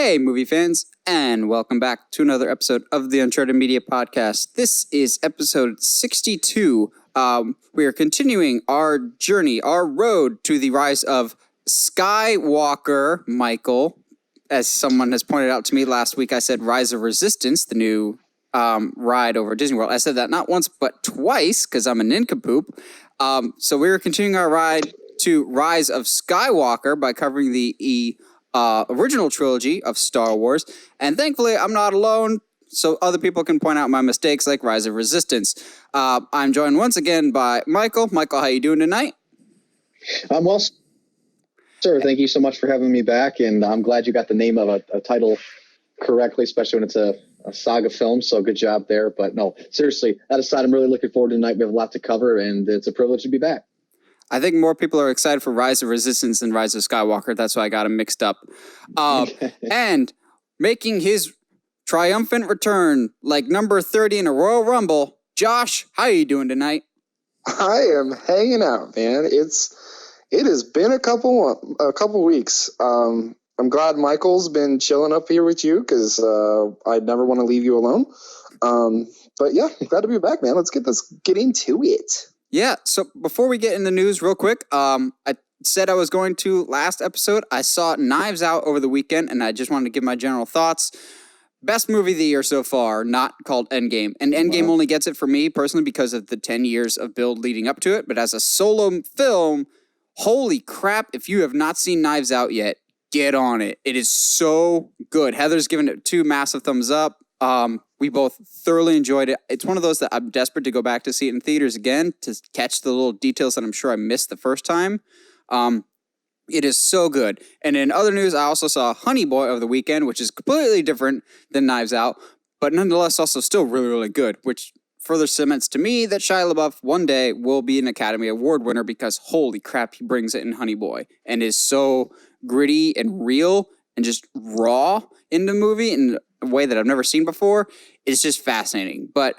Hey, movie fans, and welcome back to another episode of the Uncharted Media Podcast. This is episode 62. We are continuing our journey, our road to the Rise of Skywalker, Michael. As someone has pointed out to me last week, I said Rise of Resistance, the new ride over Disney World. I said that not once, but twice, because I'm a nincompoop. So we're continuing our ride to Rise of Skywalker by covering the original trilogy of Star Wars, and thankfully I'm not alone, so other people can point out my mistakes like Rise of Resistance. I'm joined once again by Michael. Michael, how you doing tonight? I'm well, sir. Thank you so much for having me back, and I'm glad you got the name of a title correctly, especially when it's a saga film, so good job there. But no, seriously, that aside, I'm really looking forward to tonight. We have a lot to cover, and it's a privilege to be back. I think more people are excited for Rise of Resistance than Rise of Skywalker. That's why I got them mixed up. And making his triumphant return, like number 30 in a Royal Rumble, Josh, how are you doing tonight? I am hanging out, man. It has been a couple weeks. I'm glad Michael's been chilling up here with you because I never want to leave you alone. But yeah, I'm glad to be back, man. Let's get into it. Yeah, so before we get in the news real quick, I said I was going to last episode. I saw Knives Out over the weekend, and I just wanted to give my general thoughts. Best movie of the year so far, not called Endgame. And Endgame only gets it for me, personally, because of the 10 years of build leading up to it. But as a solo film, holy crap, if you have not seen Knives Out yet, get on it. It is so good. Heather's given it 2 massive thumbs up. We both thoroughly enjoyed it. It's one of those that I'm desperate to go back to see it in theaters again to catch the little details that I'm sure I missed the first time. It is so good. And in other news, I also saw Honey Boy over the weekend, which is completely different than Knives Out, but nonetheless also still really, really good, which further cements to me that Shia LaBeouf one day will be an Academy Award winner because holy crap, he brings it in Honey Boy and is so gritty and real and just raw in the movie in a way that I've never seen before. It's just fascinating. But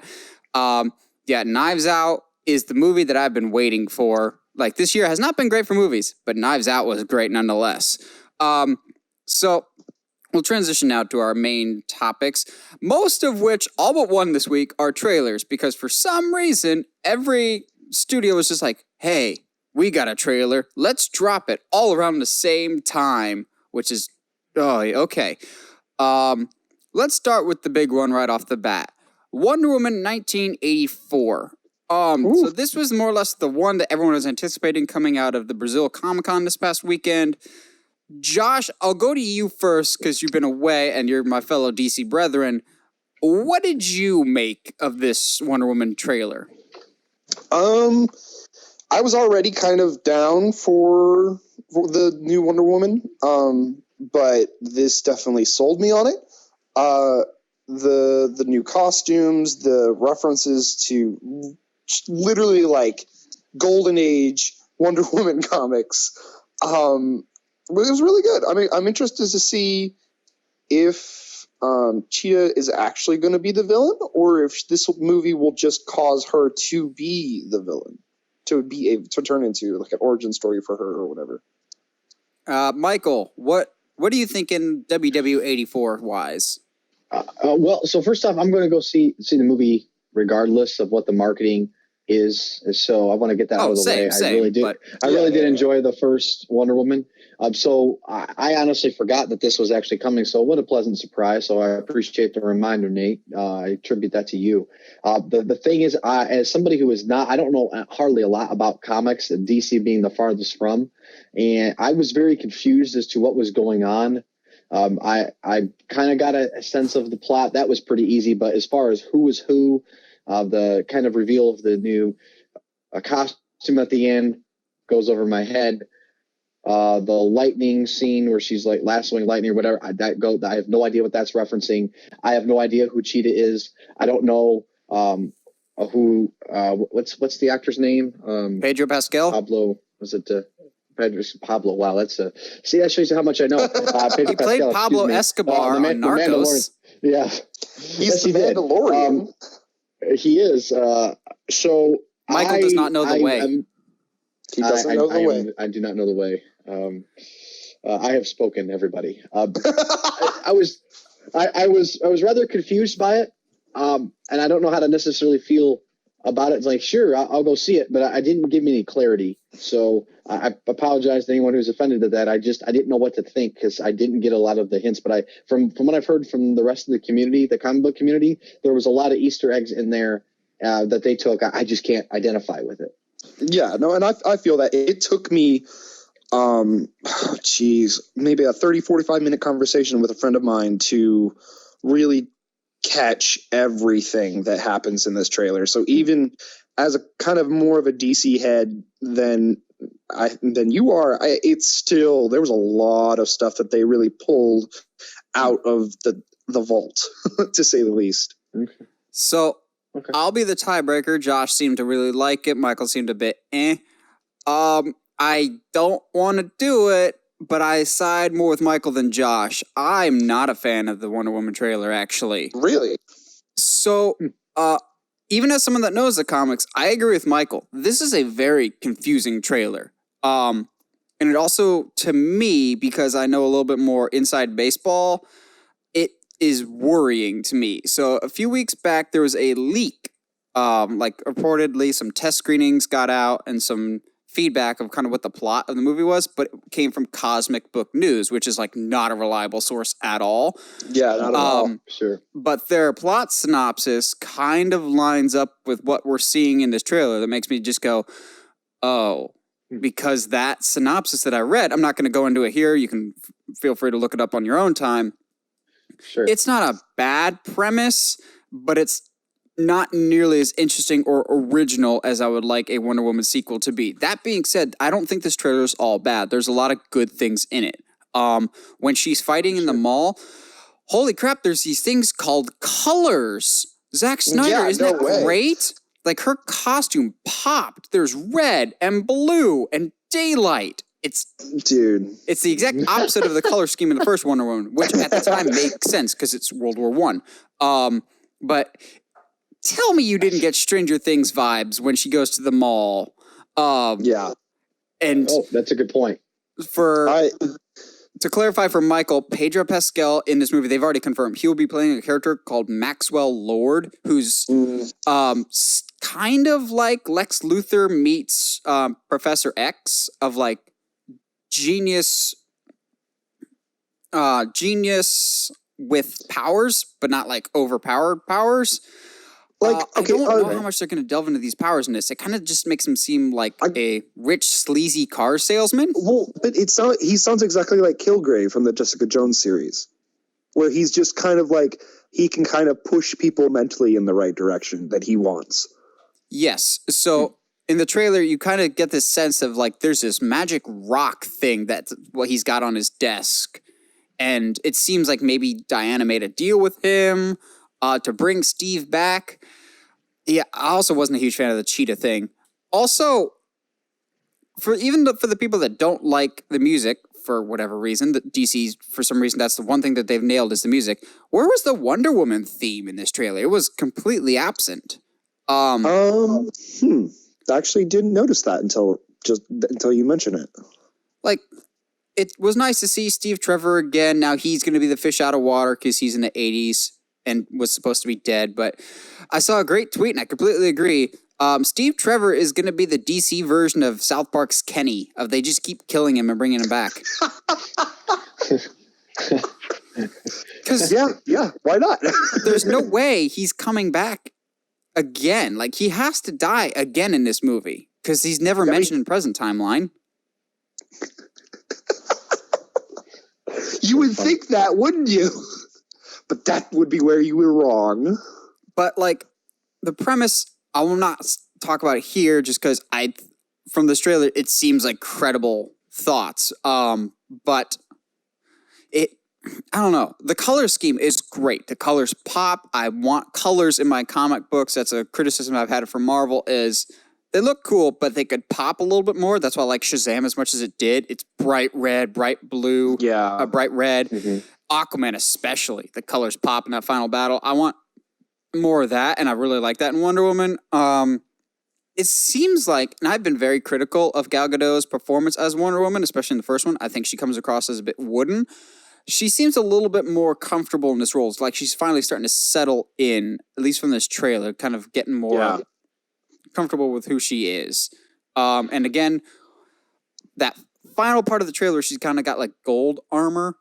yeah, Knives Out is the movie that I've been waiting for. Like, this year has not been great for movies, but Knives Out was great nonetheless. So we'll transition now to our main topics, most of which, all but one this week, are trailers, because for some reason, every studio was just like, hey, we got a trailer. Let's drop it all around the same time, which is, oh, okay. Let's start with the big one right off the bat. Wonder Woman 1984. So this was more or less the one that everyone was anticipating coming out of the Brazil Comic-Con this past weekend. Josh, I'll go to you first because you've been away and you're my fellow DC brethren. What did you make of this Wonder Woman trailer? I was already kind of down for the new Wonder Woman, but this definitely sold me on it. The new costumes, the references to literally like Golden Age Wonder Woman comics, it was really good. I mean, I'm interested to see if Cheetah is actually going to be the villain, or if this movie will just cause her to be the villain, to turn into like an origin story for her or whatever. Michael, what are you thinking WW84 wise? Well, so first off, I'm going to go see the movie regardless of what the marketing is. So I want to get that out of the way. I really did enjoy the first Wonder Woman. So I honestly forgot that this was actually coming. So what a pleasant surprise. So I appreciate the reminder, Nate. I attribute that to you. The thing is, as somebody who is not, I don't know hardly a lot about comics, DC being the farthest from, and I was very confused as to what was going on. I kind of got a sense of the plot. That was pretty easy. But as far as who was who, the kind of reveal of the new costume at the end goes over my head. The lightning scene where she's like lassoing lightning or whatever, I have no idea what that's referencing. I have no idea who Cheetah is. I don't know who what's the actor's name? Pedro Pascal? Pablo, was it Pablo? Wow, that's see, that shows you how much I know. He played Pablo Escobar on Narcos. Yeah, he's the Mandalorian. He is. So Michael does not know the way. He doesn't know the way. I do not know the way. I have spoken, everybody. I was rather confused by it, and I don't know how to necessarily feel about it. It's like, sure, I'll go see it, but I didn't give me any clarity. So I apologize to anyone who's offended at that. I didn't know what to think because I didn't get a lot of the hints. But from what I've heard from the rest of the community, the comic book community, there was a lot of Easter eggs in there that they took. I just can't identify with it. Yeah, no, and I feel that it took me, maybe a 30, 45-minute conversation with a friend of mine to really catch everything that happens in this trailer. So even as a kind of more of a DC head than you are, it's still, there was a lot of stuff that they really pulled out of the vault, to say the least. Okay. So I'll be the tiebreaker. Josh seemed to really like it. Michael seemed a bit eh. I don't want to do it, but I side more with Michael than Josh. I'm not a fan of the Wonder Woman trailer, actually. Really? So, even as someone that knows the comics, I agree with Michael. This is a very confusing trailer. And it also, to me, because I know a little bit more inside baseball, it is worrying to me. So a few weeks back, there was a leak. Reportedly, some test screenings got out and some feedback of kind of what the plot of the movie was, but it came from Cosmic Book News, which is like not a reliable source at all. Yeah, not at all. Sure. But their plot synopsis kind of lines up with what we're seeing in this trailer. That makes me just go, oh, because that synopsis that I read, I'm not going to go into it here. You can feel free to look it up on your own time. Sure. It's not a bad premise, but it's not nearly as interesting or original as I would like a Wonder Woman sequel to be. That being said, I don't think this trailer is all bad. There's a lot of good things in it. When she's fighting in the mall, holy crap, there's these things called colors. Zack Snyder, isn't that great? Like, her costume popped. There's red and blue and daylight. It's the exact opposite of the color scheme in the first Wonder Woman, which at the time makes sense because it's World War I. But tell me you didn't get Stranger Things vibes when she goes to the mall. Yeah. And that's a good point. To clarify for Michael, Pedro Pascal in this movie, they've already confirmed he will be playing a character called Maxwell Lord, who's kind of like Lex Luthor meets Professor X of like genius with powers, but not like overpowered powers. I don't know how much they're going to delve into these powers in this. It kind of just makes him seem like a rich, sleazy car salesman. Well, but he sounds exactly like Kilgrave from the Jessica Jones series, where he's just kind of like, he can kind of push people mentally in the right direction that he wants. Yes. So in the trailer, you kind of get this sense of like, there's this magic rock thing that's what he's got on his desk. And it seems like maybe Diana made a deal with him to bring Steve back. Yeah, I also wasn't a huge fan of the cheetah thing. Also, for the people that don't like the music, for whatever reason, the DC, for some reason, that's the one thing that they've nailed is the music. Where was the Wonder Woman theme in this trailer? It was completely absent. Actually didn't notice that until you mentioned it. Like, it was nice to see Steve Trevor again. Now he's going to be the fish out of water because he's in the 80s and was supposed to be dead. But I saw a great tweet, and I completely agree. Steve Trevor is going to be the DC version of South Park's Kenny. They just keep killing him and bringing him back. Yeah, why not? There's no way he's coming back again. Like, he has to die again in this movie because he's never mentioned in present timeline. You would think that, wouldn't you? But that would be where you were wrong. But, like, the premise, I will not talk about it here just because from this trailer, it seems like credible thoughts. But I don't know. The color scheme is great. The colors pop. I want colors in my comic books. That's a criticism I've had for Marvel is they look cool, but they could pop a little bit more. That's why I like Shazam as much as it did. It's bright red, bright blue, bright red. Mm-hmm. Aquaman especially. The colors pop in that final battle. I want more of that, and I really like that in Wonder Woman. it seems like, and I've been very critical of Gal Gadot's performance as Wonder Woman, especially in the first one. I think she comes across as a bit wooden. She seems a little bit more comfortable in this role. It's like she's finally starting to settle in, at least from this trailer, kind of getting more comfortable with who she is. And again, that final part of the trailer, she's kind of got like gold armor.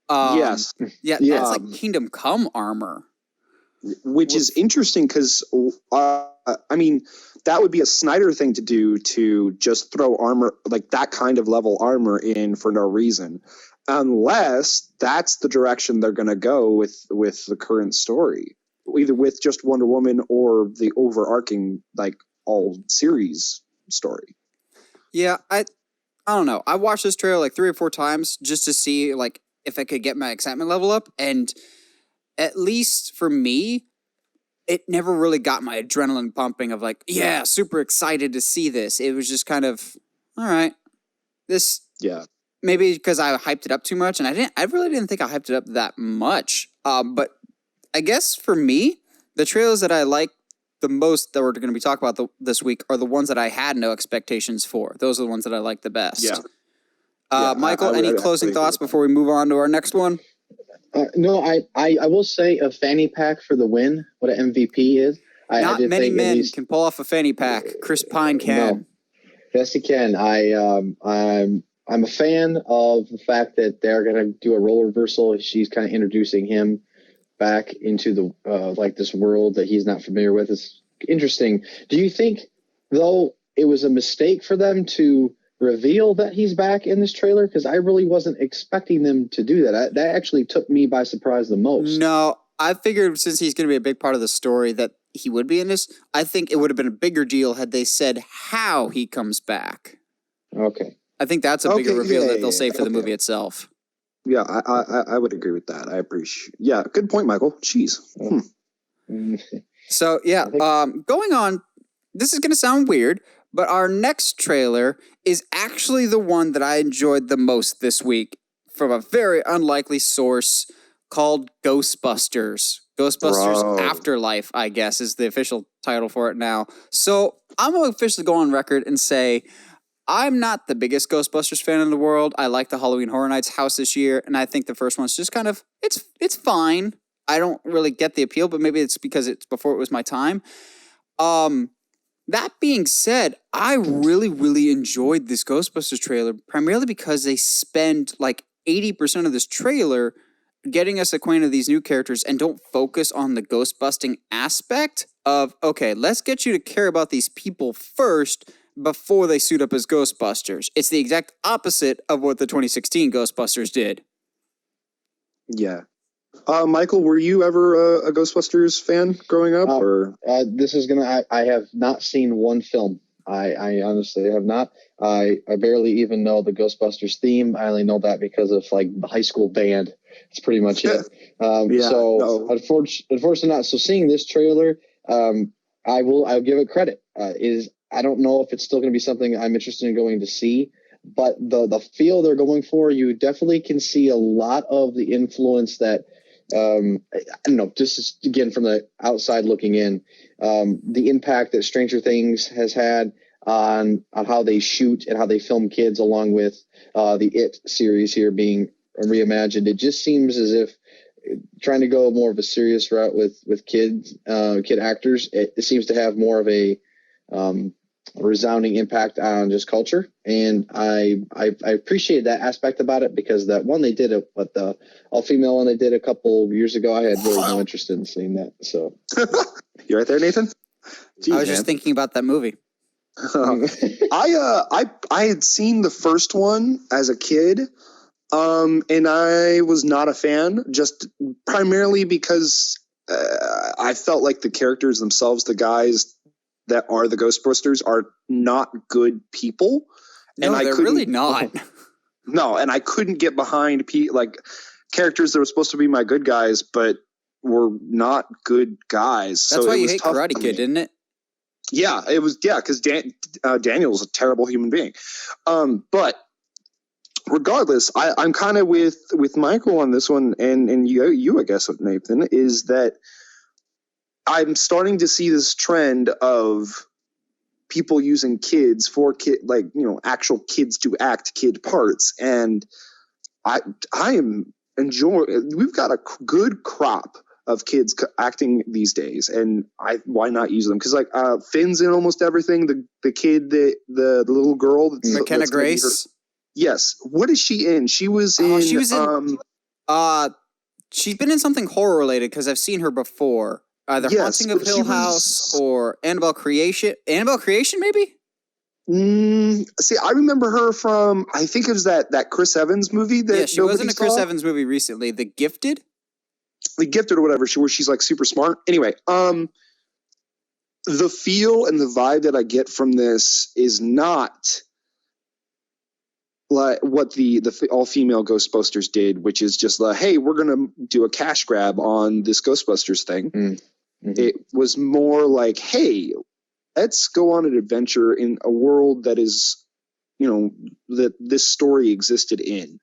Yes. Yeah, that's like Kingdom Come armor. Which is interesting because, I mean, that would be a Snyder thing to do, to just throw armor, like that kind of level armor in for no reason. Unless that's the direction they're going to go with the current story, either with just Wonder Woman or the overarching, like, all series story. Yeah, I don't know. I watched this trailer like 3 or 4 times just to see like if I could get my excitement level up, and at least for me, it never really got my adrenaline pumping of like, yeah, super excited to see this. It was just kind of, all right, this. Yeah. Maybe because I hyped it up too much, and I really didn't think I hyped it up that much. But I guess for me, the trailers that I like the most that we're going to be talking about this week are the ones that I had no expectations for. Those are the ones that I like the best. Yeah. Michael, any closing thoughts before we move on to our next one? No, I will say a fanny pack for the win. What an MVP is. Not many men can pull off a fanny pack. Chris Pine can. No. Yes, he can. I'm a fan of the fact that they're going to do a role reversal. She's kind of introducing him back into the like this world that he's not familiar with. It's interesting. Do you think, though, it was a mistake for them to reveal that he's back in this trailer? Because I really wasn't expecting them to do that. That actually took me by surprise the most. No, I figured since he's going to be a big part of the story that he would be in this. I think it would have been a bigger deal had they said how he comes back. Okay. I think that's a bigger reveal that they'll save for the movie itself. Yeah, I would agree with that. I appreciate. Yeah, good point, Michael. Jeez. So yeah, going on. This is going to sound weird, but our next trailer is actually the one that I enjoyed the most this week from a very unlikely source called Ghostbusters. Ghostbusters Afterlife, I guess, is the official title for it now. So I'm going to officially go on record and say I'm not the biggest Ghostbusters fan in the world. I like the Halloween Horror Nights house this year, and I think the first one's just kind of, it's fine. I don't really get the appeal, but maybe it's because it's before it was my time. That being said, I really, really enjoyed this Ghostbusters trailer, primarily because they spend like 80% of this trailer getting us acquainted with these new characters and don't focus on the ghost-busting aspect of, okay, let's get you to care about these people first before they suit up as Ghostbusters. It's the exact opposite of what the 2016 Ghostbusters did. Yeah. Michael, were you ever a Ghostbusters fan growing up? I have not seen one film. I honestly have not. I barely even know the Ghostbusters theme. I only know that because of like the high school band. That's pretty much it. Unfortunately not. So seeing this trailer, I'll give it credit. I don't know if it's still going to be something I'm interested in going to see, but the feel they're going for, you definitely can see a lot of the influence that, I don't know, just again from the outside looking in, the impact that Stranger Things has had on how they shoot and how they film kids, along with the It series here being reimagined. It just seems as if trying to go more of a serious route with kid actors, it seems to have more of a resounding impact on just culture, and I appreciate that aspect about it, because that one they did the all-female one they did a couple years ago, I had really no interest in seeing that. So you right there, Nathan? Jeez, I was just thinking about that movie. I had seen the first one as a kid, and I was not a fan, just primarily because I felt like the characters themselves, the guys that are the Ghostbusters, are not good people. No, and they're really not. No, and I couldn't get behind like characters that were supposed to be my good guys, but were not good guys. That's so why it you was hate tough Karate Kid, didn't it? Yeah, it was. Yeah, because Daniel was a terrible human being. But regardless, I'm kind of with Michael on this one, and you I guess, Nathan, is that I'm starting to see this trend of people using kids for actual kids to act kid parts, and I am enjoying. We've got a good crop of kids acting these days, and why not use them? Because Finn's in almost everything. The kid, the little girl, McKenna Grace. Yes, what is she in? She was in. She's been in something horror related because I've seen her before. Either Haunting of Hill House or Annabelle Creation. Annabelle Creation, maybe? See, I remember her from, I think it was that Chris Evans movie. She was in a Chris Evans movie recently, The Gifted. The Gifted or whatever, where she's like super smart. Anyway, the feel and the vibe that I get from this is not like what the all-female Ghostbusters did, which is just hey, we're going to do a cash grab on this Ghostbusters thing. Mm-hmm. It was more like, hey, let's go on an adventure in a world that is, that this story existed in,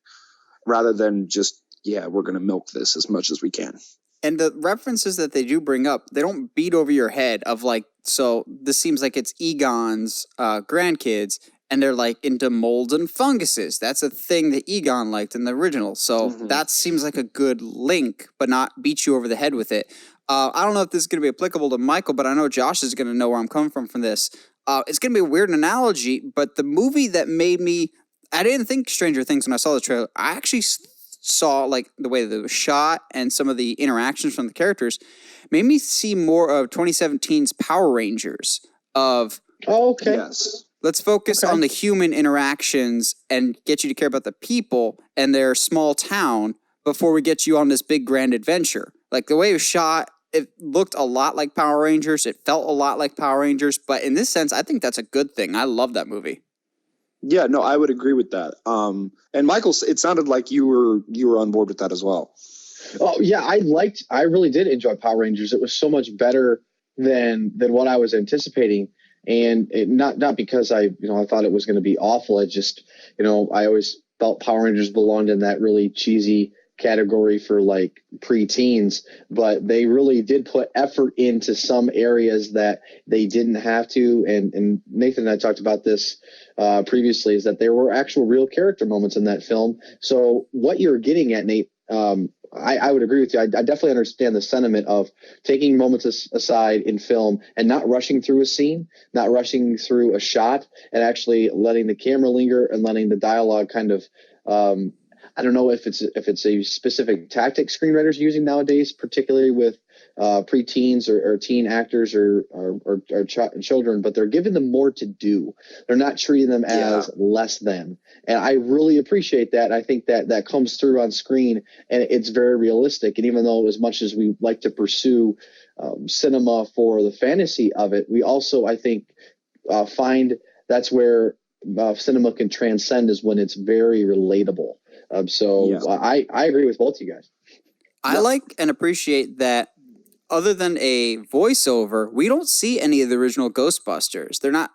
rather than just, we're going to milk this as much as we can. And the references that they do bring up, they don't beat over your head of so this seems like it's Egon's grandkids, and they're into molds and funguses. That's a thing that Egon liked in the original. So that seems like a good link, but not beat you over the head with it. I don't know if this is going to be applicable to Michael, but I know Josh is going to know where I'm coming from this. It's going to be a weird analogy, but the movie that made me... I didn't think Stranger Things when I saw the trailer. I actually saw the way that it was shot and some of the interactions from the characters made me see more of 2017's Power Rangers of... Oh, okay. Yes. Let's focus on the human interactions and get you to care about the people and their small town before we get you on this big grand adventure. The way it was shot, it looked a lot like Power Rangers. It felt a lot like Power Rangers. But in this sense, I think that's a good thing. I love that movie. Yeah, no, I would agree with that. And Michael, it sounded like you were on board with that as well. Oh yeah, I really did enjoy Power Rangers. It was so much better than what I was anticipating. And not because I thought it was going to be awful. I just, I always felt Power Rangers belonged in that really cheesy category for preteens, but they really did put effort into some areas that they didn't have to. And Nathan and I talked about this previously, is that there were actual real character moments in that film. So what you're getting at, Nate, I would agree with you. I definitely understand the sentiment of taking moments aside in film and not rushing through a scene, not rushing through a shot, and actually letting the camera linger and letting the dialogue kind of, I don't know if it's a specific tactic screenwriters are using nowadays, particularly with preteens or teen actors or children, but they're giving them more to do. They're not treating them as less than. And I really appreciate that. I think that comes through on screen, and it's very realistic. And even though as much as we like to pursue cinema for the fantasy of it, we also, I think, find that's where cinema can transcend, is when it's very relatable. I agree with both of you guys. I like and appreciate that other than a voiceover, we don't see any of the original Ghostbusters. They're not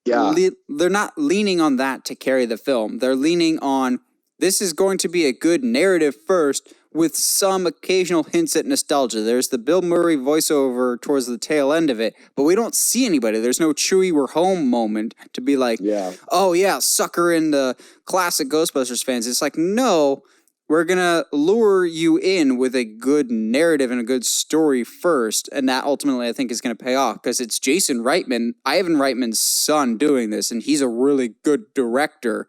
they're not leaning on that to carry the film. They're leaning on, this is going to be a good narrative first with some occasional hints at nostalgia. There's the Bill Murray voiceover towards the tail end of it, but we don't see anybody. There's no Chewie, we're home moment to be oh yeah, sucker in the classic Ghostbusters fans. It's no, we're going to lure you in with a good narrative and a good story first, and that ultimately I think is going to pay off, because it's Jason Reitman, Ivan Reitman's son, doing this, and he's a really good director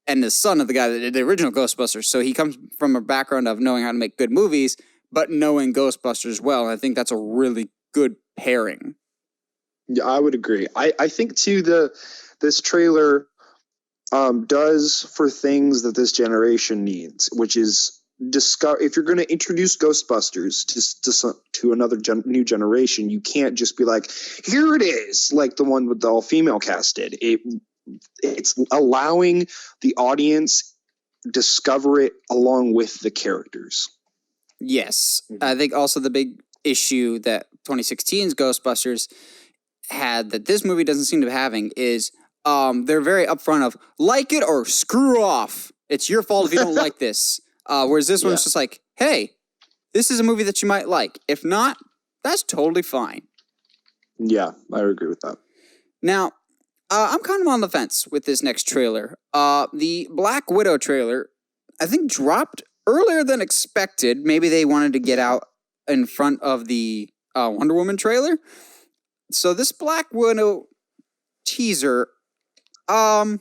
and the son of the guy that did the original Ghostbusters. So he comes from a background of knowing how to make good movies, but knowing Ghostbusters well. And I think that's a really good pairing. Yeah, I would agree. I think too, this trailer does for things that this generation needs, which is if you're going to introduce Ghostbusters to another new generation, you can't just be here it is, like the one with the all-female cast did. It's allowing the audience discover it along with the characters. Yes. I think also the big issue that 2016's Ghostbusters had that this movie doesn't seem to be having is they're very upfront of like it or screw off. It's your fault if you don't like this. Whereas this one's just hey, this is a movie that you might like. If not, that's totally fine. Yeah, I agree with that. Now, I'm kind of on the fence with this next trailer. The Black Widow trailer, I think, dropped earlier than expected. Maybe they wanted to get out in front of the Wonder Woman trailer. So this Black Widow teaser, I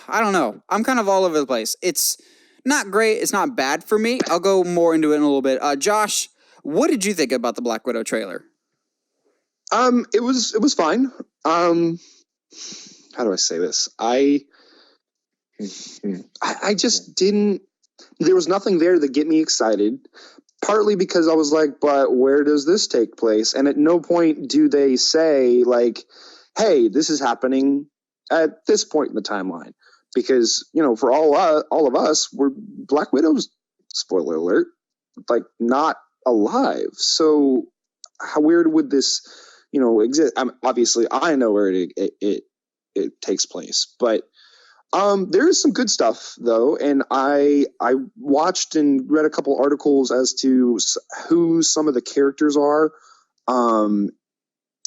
don't know. I'm kind of all over the place. It's not great. It's not bad for me. I'll go more into it in a little bit. Josh, what did you think about the Black Widow trailer? It was fine. How do I say this? I just didn't. There was nothing there that get me excited. Partly because I was like, but where does this take place? And at no point do they say like, hey, this is happening at this point in the timeline. Because, for all of us, we're Black Widow's, spoiler alert, like not alive. So how weird would this, exist? Obviously, I know where it takes place, but there is some good stuff though, and I watched and read a couple articles as to who some of the characters are, and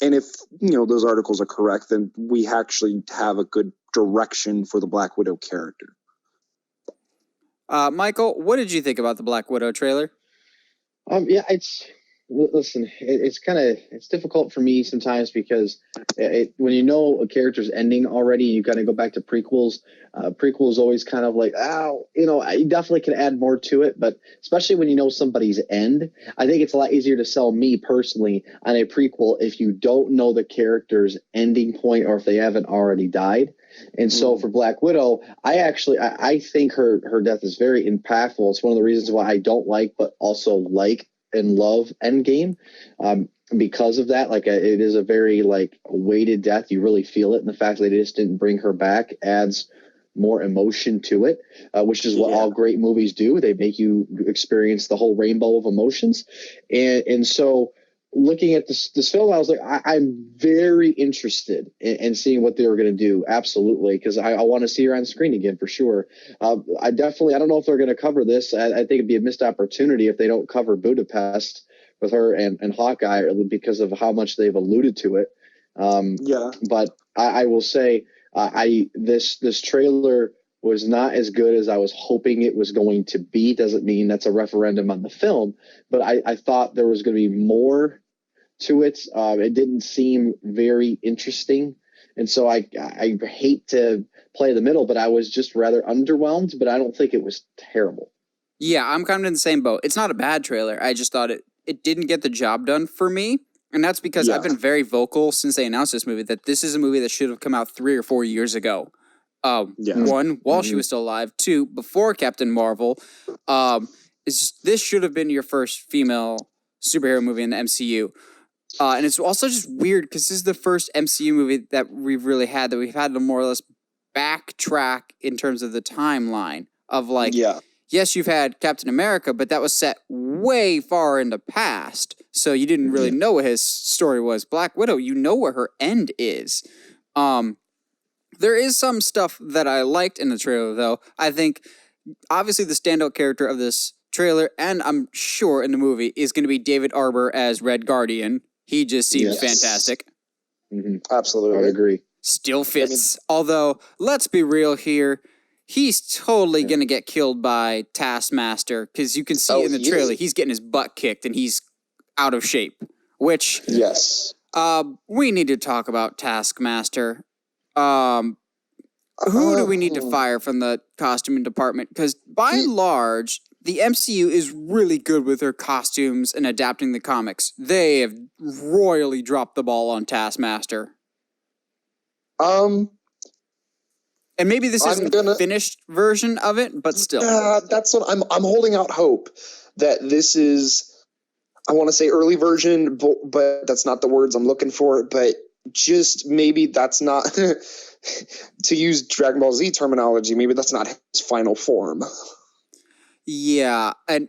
if those articles are correct, then we actually have a good direction for the Black Widow character. Michael, what did you think about the Black Widow trailer? Yeah, it's difficult for me sometimes because when you know a character's ending already, you kind of go back to prequels. Prequels always kind of like, you definitely can add more to it, but especially when you know somebody's end, I think it's a lot easier to sell me personally on a prequel if you don't know the character's ending point or if they haven't already died. And so for Black Widow, I think her death is very impactful. It's one of the reasons why I don't like, but also like and love Endgame, because of that. Like it is a very weighted death. You really feel it, and the fact that they just didn't bring her back adds more emotion to it, which is what all great movies do. They make you experience the whole rainbow of emotions, and so looking at this film, I was like, I'm very interested in seeing what they were going to do. Absolutely. Because I want to see her on screen again for sure. I don't know if they're going to cover this. I think it'd be a missed opportunity if they don't cover Budapest with her and Hawkeye, because of how much they've alluded to it. But I will say, this trailer was not as good as I was hoping it was going to be. Doesn't mean that's a referendum on the film, but I thought there was going to be more to it. It didn't seem very interesting, and so I hate to play the middle, but I was just rather underwhelmed. But I don't think it was terrible. Yeah, I'm kind of in the same boat. It's not a bad trailer. I just thought it didn't get the job done for me, and that's because I've been very vocal since they announced this movie that this is a movie that should have come out 3 or 4 years ago. One, while she was still alive. Two, before Captain Marvel. This should have been your first female superhero movie in the MCU. And it's also just weird because this is the first MCU movie that we've really had that we've had to more or less backtrack in terms of the timeline of yes, you've had Captain America, but that was set way far in the past. So you didn't really know what his story was. Black Widow, you know where her end is. There is some stuff that I liked in the trailer, though. I think, obviously, the standout character of this trailer, and I'm sure in the movie, is going to be David Arbor as Red Guardian. He just seems fantastic. Absolutely. I agree. Still fits. Although, let's be real here. He's totally going to get killed by Taskmaster, because you can see in the trailer, he's getting his butt kicked, and he's out of shape. Which, we need to talk about Taskmaster. Who do we need to fire from the costuming department? Because by and large, the MCU is really good with their costumes and adapting the comics. They have royally dropped the ball on Taskmaster. And maybe this isn't the finished version of it, but still. That's what I'm holding out hope that this is, I want to say early version, but that's not the words I'm looking for. But just maybe that's not, to use Dragon Ball Z terminology, maybe that's not his final form. Yeah, and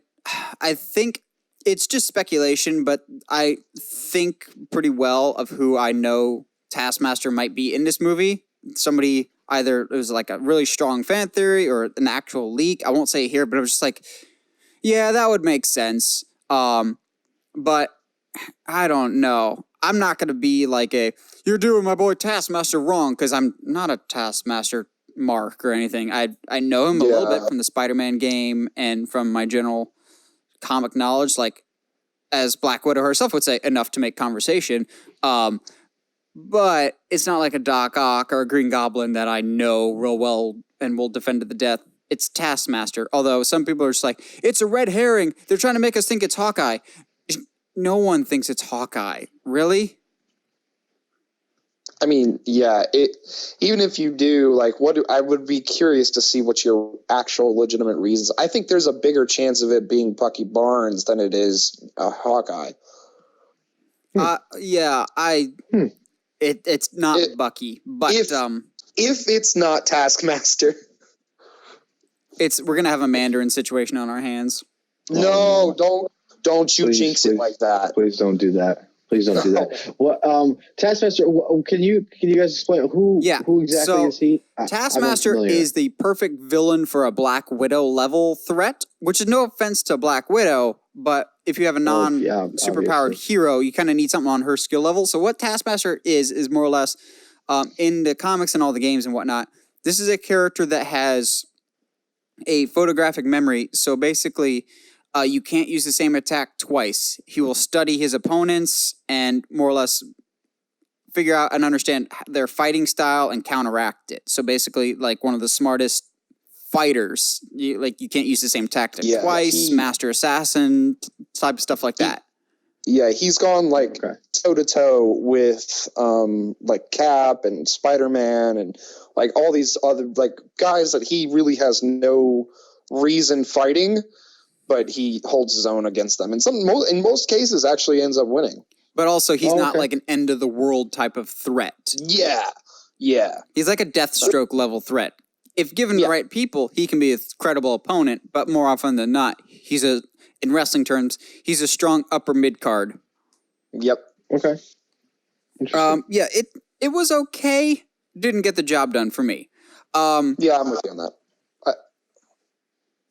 I think it's just speculation, but I think pretty well of who I know Taskmaster might be in this movie. Somebody, either it was like a really strong fan theory or an actual leak. I won't say it here, but it was just like, yeah, that would make sense. but I don't know. I'm not going to be like you're doing my boy Taskmaster wrong, because I'm not a Taskmaster mark or anything. I know him a little bit from the Spider-Man game and from my general comic knowledge, like as Black Widow herself would say, enough to make conversation. But it's not like a Doc Ock or a Green Goblin that I know real well and will defend to the death. It's Taskmaster. Although some people are just like, it's a red herring. They're trying to make us think it's Hawkeye. No one thinks it's Hawkeye. Really? I mean, yeah. Even if you do, like, I would be curious to see what your actual legitimate reasons. I think there's a bigger chance of it being Bucky Barnes than it is Hawkeye. Yeah. It's not Bucky, but if it's not Taskmaster, we're gonna have a Mandarin situation on our hands. No, don't you jinx it like that. Please don't do that. Please don't do that. What Taskmaster? Can you guys explain who exactly is he? Taskmaster is the perfect villain for a Black Widow level threat, which is no offense to Black Widow, but if you have a non-superpowered hero, you kind of need something on her skill level. So what Taskmaster is more or less, in the comics and all the games and whatnot, this is a character that has a photographic memory. So basically, you can't use the same attack twice. He will study his opponents and more or less figure out and understand their fighting style and counteract it. So basically, like one of the smartest fighters, you can't use the same tactic twice. Master Assassin type of stuff like that. Yeah, he's gone toe to toe with like Cap and Spider-Man and like all these other like guys that he really has no reason fighting, but he holds his own against them, and in most cases actually ends up winning. But also, he's not like an end of the world type of threat. Yeah. He's like a Deathstroke level threat. If given the right people, he can be a credible opponent, but more often than not, in wrestling terms, he's a strong upper mid card. Yep. Okay. It was okay. Didn't get the job done for me. I'm with you on that.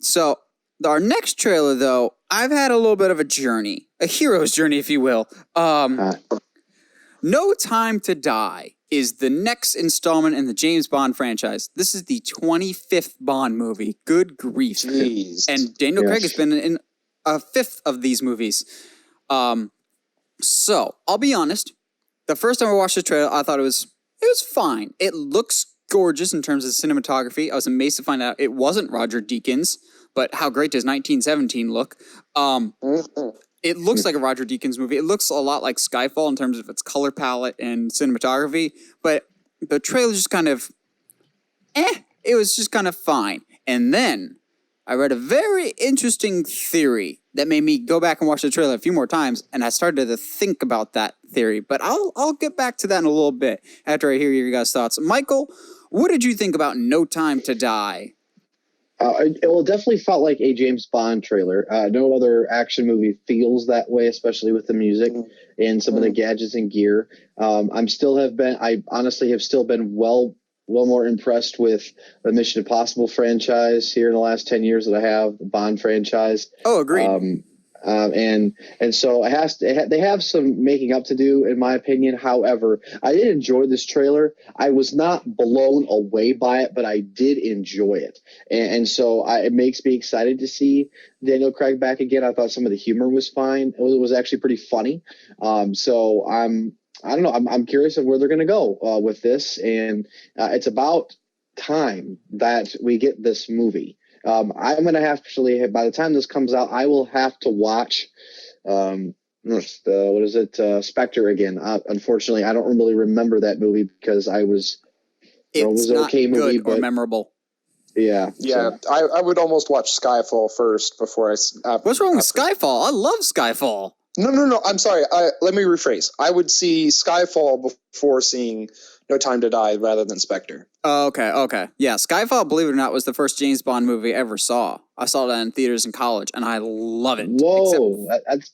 So our next trailer, though, I've had a little bit of a journey, a hero's journey, if you will. No Time to Die is the next installment in the James Bond franchise. This is the 25th Bond movie. Good grief. Jeez. And Daniel Craig has been in a fifth of these movies. So, I'll be honest. The first time I watched the trailer, I thought it was fine. It looks gorgeous in terms of cinematography. I was amazed to find out it wasn't Roger Deakins, but how great does 1917 look? It looks like a Roger Deakins movie. It looks a lot like Skyfall in terms of its color palette and cinematography, but the trailer just kind of, it was just kind of fine. And then I read a very interesting theory that made me go back and watch the trailer a few more times, and I started to think about that theory. But I'll get back to that in a little bit after I hear your guys' thoughts. Michael, what did you think about No Time to Die? It definitely felt like a James Bond trailer. No other action movie feels that way, especially with the music and some of the gadgets and gear. I honestly have still been well more impressed with the Mission Impossible franchise here in the last 10 years that I have, the Bond franchise. Oh, agreed. And so they have some making up to do, in my opinion. However, I did enjoy this trailer. I was not blown away by it, but I did enjoy it. And so it makes me excited to see Daniel Craig back again. I thought some of the humor was fine. It was actually pretty funny. So I don't know. I'm curious of where they're going to go with this. And it's about time that we get this movie. I'm going to have to, by the time this comes out, I will have to watch, Spectre again. Unfortunately, I don't really remember that movie because it was an okay movie, or memorable. Yeah. Yeah. So. I would almost watch Skyfall first before I. What's wrong with Skyfall? I love Skyfall. No. I'm sorry. Let me rephrase. I would see Skyfall before seeing No Time to Die rather than Spectre. Oh, okay. Yeah, Skyfall, believe it or not, was the first James Bond movie I ever saw. I saw that in theaters in college, and I love it. Whoa,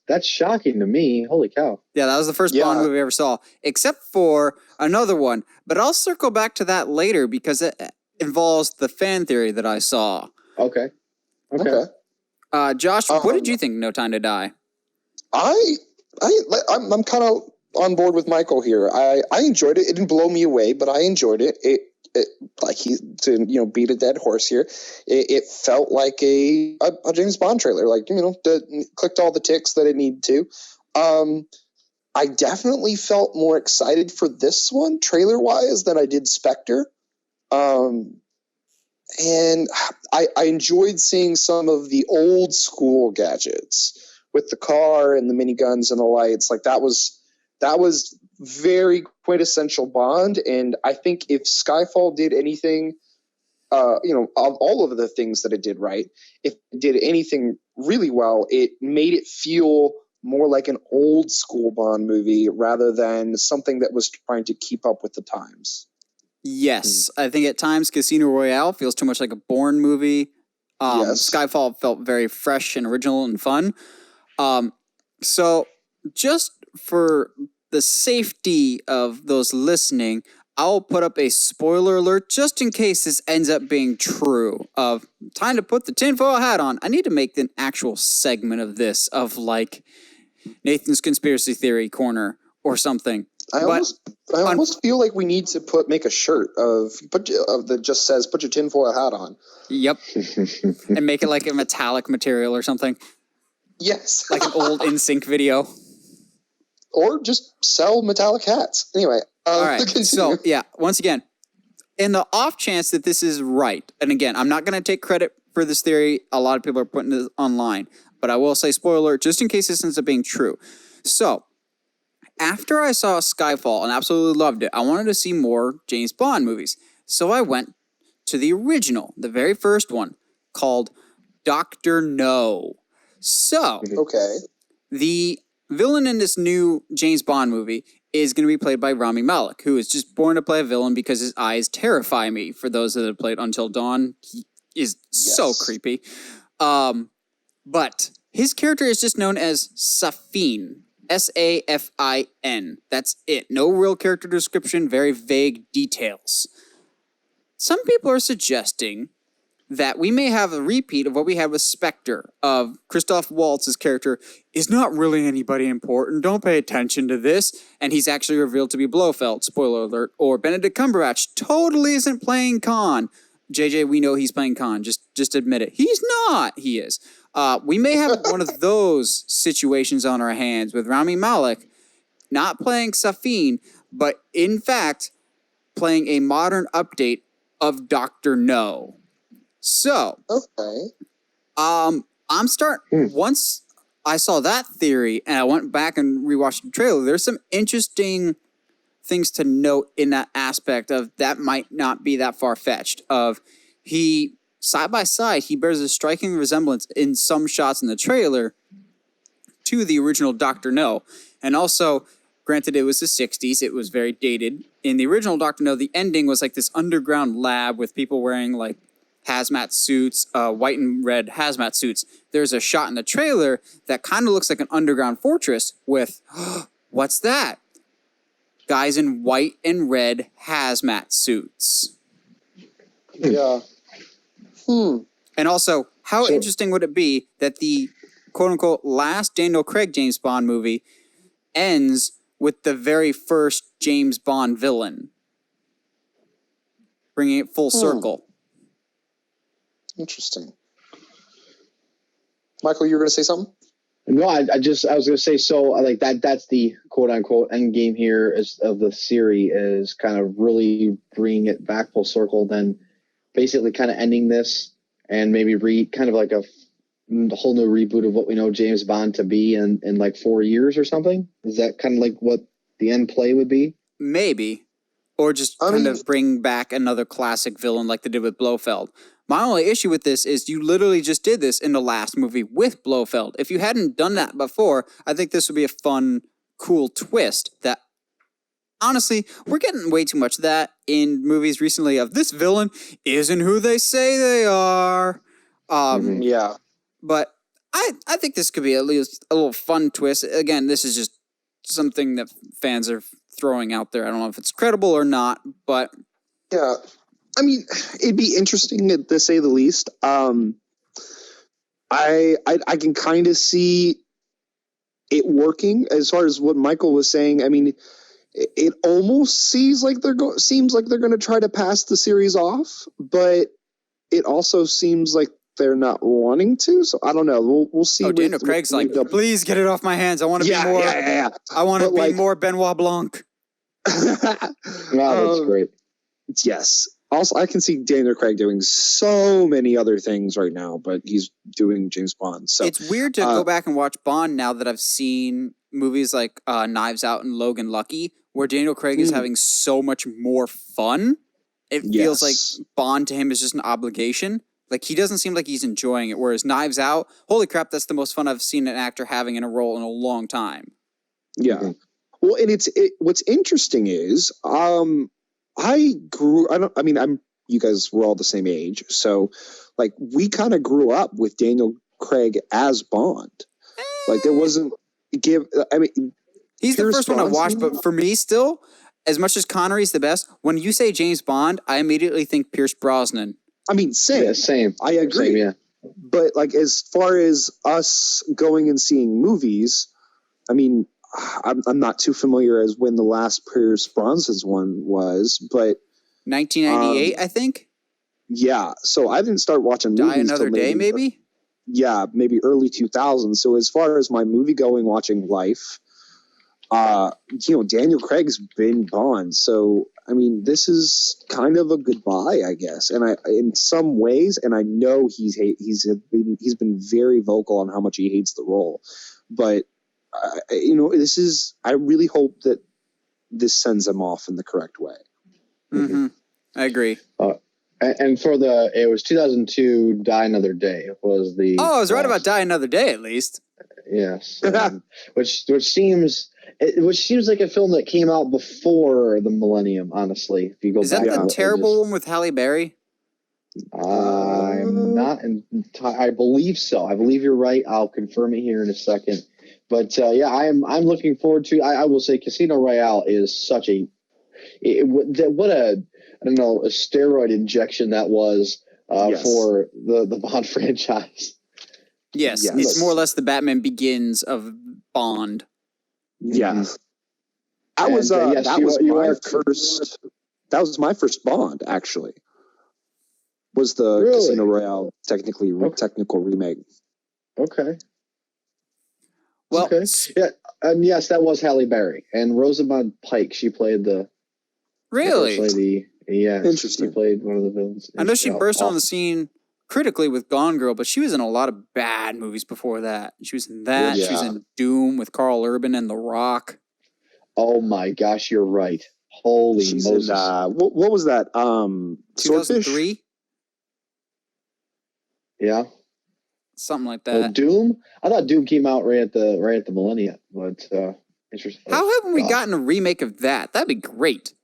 that's shocking to me. Holy cow. Yeah, that was the first Bond movie I ever saw, except for another one. But I'll circle back to that later because it involves the fan theory that I saw. Okay. Josh, what did you think of No Time to Die? I'm kind of on board with Michael here. I enjoyed it. It didn't blow me away, but I enjoyed it. It like to beat a dead horse here. It felt like a James Bond trailer. Like clicked all the ticks that it needed to. I definitely felt more excited for this one trailer wise than I did Spectre. And I enjoyed seeing some of the old school gadgets with the car and the miniguns and the lights. Like that was very quintessential Bond. And I think if Skyfall did anything, of all of the things that it did right, if it did anything really well, it made it feel more like an old school Bond movie rather than something that was trying to keep up with the times. Yes, I think at times Casino Royale feels too much like a Bourne movie. Yes. Skyfall felt very fresh and original and fun. So just for the safety of those listening, I'll put up a spoiler alert just in case this ends up being true. Of time to put the tinfoil hat on. I need to make an actual segment of this, of like Nathan's Conspiracy Theory Corner or something. I almost feel like we need to make a shirt that just says "Put your tinfoil hat on." Yep, and make it like a metallic material or something. Yes, like an old NSYNC video, or just sell metallic hats. Anyway, all right. So yeah, once again, in the off chance that this is right, and again, I'm not going to take credit for this theory. A lot of people are putting this online, but I will say spoiler just in case this ends up being true. So. After I saw Skyfall and absolutely loved it, I wanted to see more James Bond movies. So I went to the original, the very first one, called Dr. No. So, okay, the villain in this new James Bond movie is going to be played by Rami Malek, who is just born to play a villain because his eyes terrify me. For those that have played Until Dawn, he is so creepy. But his character is just known as Safin. Safin. That's it. No real character description, very vague details. Some people are suggesting that we may have a repeat of what we had with Spectre, of Christoph Waltz's character is not really anybody important, don't pay attention to this, and he's actually revealed to be Blofeld, spoiler alert, or Benedict Cumberbatch totally isn't playing Khan. JJ, we know he's playing Khan, just admit it. He's not, he is. We may have one of those situations on our hands with Rami Malek not playing Safin, but in fact playing a modern update of Dr. No. So, okay. I'm starting, once I saw that theory and I went back and rewatched the trailer, there's some interesting things to note in that aspect of that might not be that far-fetched. Of he, side by side, he bears a striking resemblance in some shots in the trailer to the original Dr. No. And also, granted it was the 60s, it was very dated. In the original Dr. No, the ending was like this underground lab with people wearing like hazmat suits, white and red hazmat suits. There's a shot in the trailer that kind of looks like an underground fortress with, what's that? Guys in white and red hazmat suits. Yeah. And also, how interesting would it be that the quote-unquote last Daniel Craig James Bond movie ends with the very first James Bond villain, bringing it full circle. Interesting. Michael, you were going to say something? No, I was going to say, so like that's the quote unquote end game here of the series, is kind of really bringing it back full circle, then basically kind of ending this and maybe kind of like a whole new reboot of what we know James Bond to be in like 4 years or something. Is that kind of like what the end play would be? Maybe. Or just kind of bring back another classic villain like they did with Blofeld. My only issue with this is you literally just did this in the last movie with Blofeld. If you hadn't done that before, I think this would be a fun, cool twist that, honestly, we're getting way too much of that in movies recently of this villain isn't who they say they are. Yeah. But I think this could be at least a little fun twist. Again, this is just something that fans are throwing out there. I don't know if it's credible or not, but... Yeah. I mean, it'd be interesting to say the least. I can kind of see it working. As far as what Michael was saying, I mean, it almost seems like they're going to try to pass the series off, but it also seems like they're not wanting to. So I don't know. We'll see. Oh, Daniel Craig's like, please get it off my hands. I want to be more. Yeah. I want to be more Benoit Blanc. Wow, that's great. Yes. Also, I can see Daniel Craig doing so many other things right now, but he's doing James Bond. So it's weird to go back and watch Bond now that I've seen movies like Knives Out and Logan Lucky, where Daniel Craig is having so much more fun. It feels like Bond to him is just an obligation. Like, he doesn't seem like he's enjoying it, whereas Knives Out, holy crap, that's the most fun I've seen an actor having in a role in a long time. Yeah. Mm-hmm. Well, and what's interesting is you guys were all the same age, so like we kind of grew up with Daniel Craig as Bond. Like there wasn't he's the first one I watched, but for me still, as much as Connery's the best, when you say James Bond, I immediately think Pierce Brosnan. I mean, same. Yeah, same. I agree. Same, yeah. But like as far as us going and seeing movies, I mean, I'm not too familiar as when the last Pierce Brosnan one was, but 1998, I think. Yeah, so I didn't start watching movies. Die Another Day, maybe. Yeah, maybe early 2000s. So as far as my movie going watching life, Daniel Craig's been Bond. So I mean, this is kind of a goodbye, I guess. And in some ways, and I know he's been very vocal on how much he hates the role, but I really hope that this sends him off in the correct way. Mm-hmm. I agree. And it was 2002, Die Another Day was the... Oh, I was right about Die Another Day, at least. Yes. Which seems like a film that came out before the millennium, honestly. If you go Is that the terrible one with Halle Berry? I'm not... I believe so. I believe you're right. I'll confirm it here in a second. But I'm looking forward to... I will say Casino Royale is such a... a steroid injection that was for the Bond franchise. Yes, it's more or less the Batman Begins of Bond. Yeah, that was my first Bond, actually. Was the Casino Royale technical remake? Okay. Well, yeah, and yes, that was Halle Berry and Rosamund Pike. She played the. Really? Interesting. She played one of the villains. I know she burst on the scene critically with Gone Girl, but she was in a lot of bad movies before that. She was in that. Yeah. She was in Doom with Carl Urban and The Rock. Oh my gosh, you're right. Holy Moses! What was that? 2003. Yeah, something like that. Doom. I thought Doom came out right at the millennium, but interesting. How haven't we gotten a remake of that? That'd be great.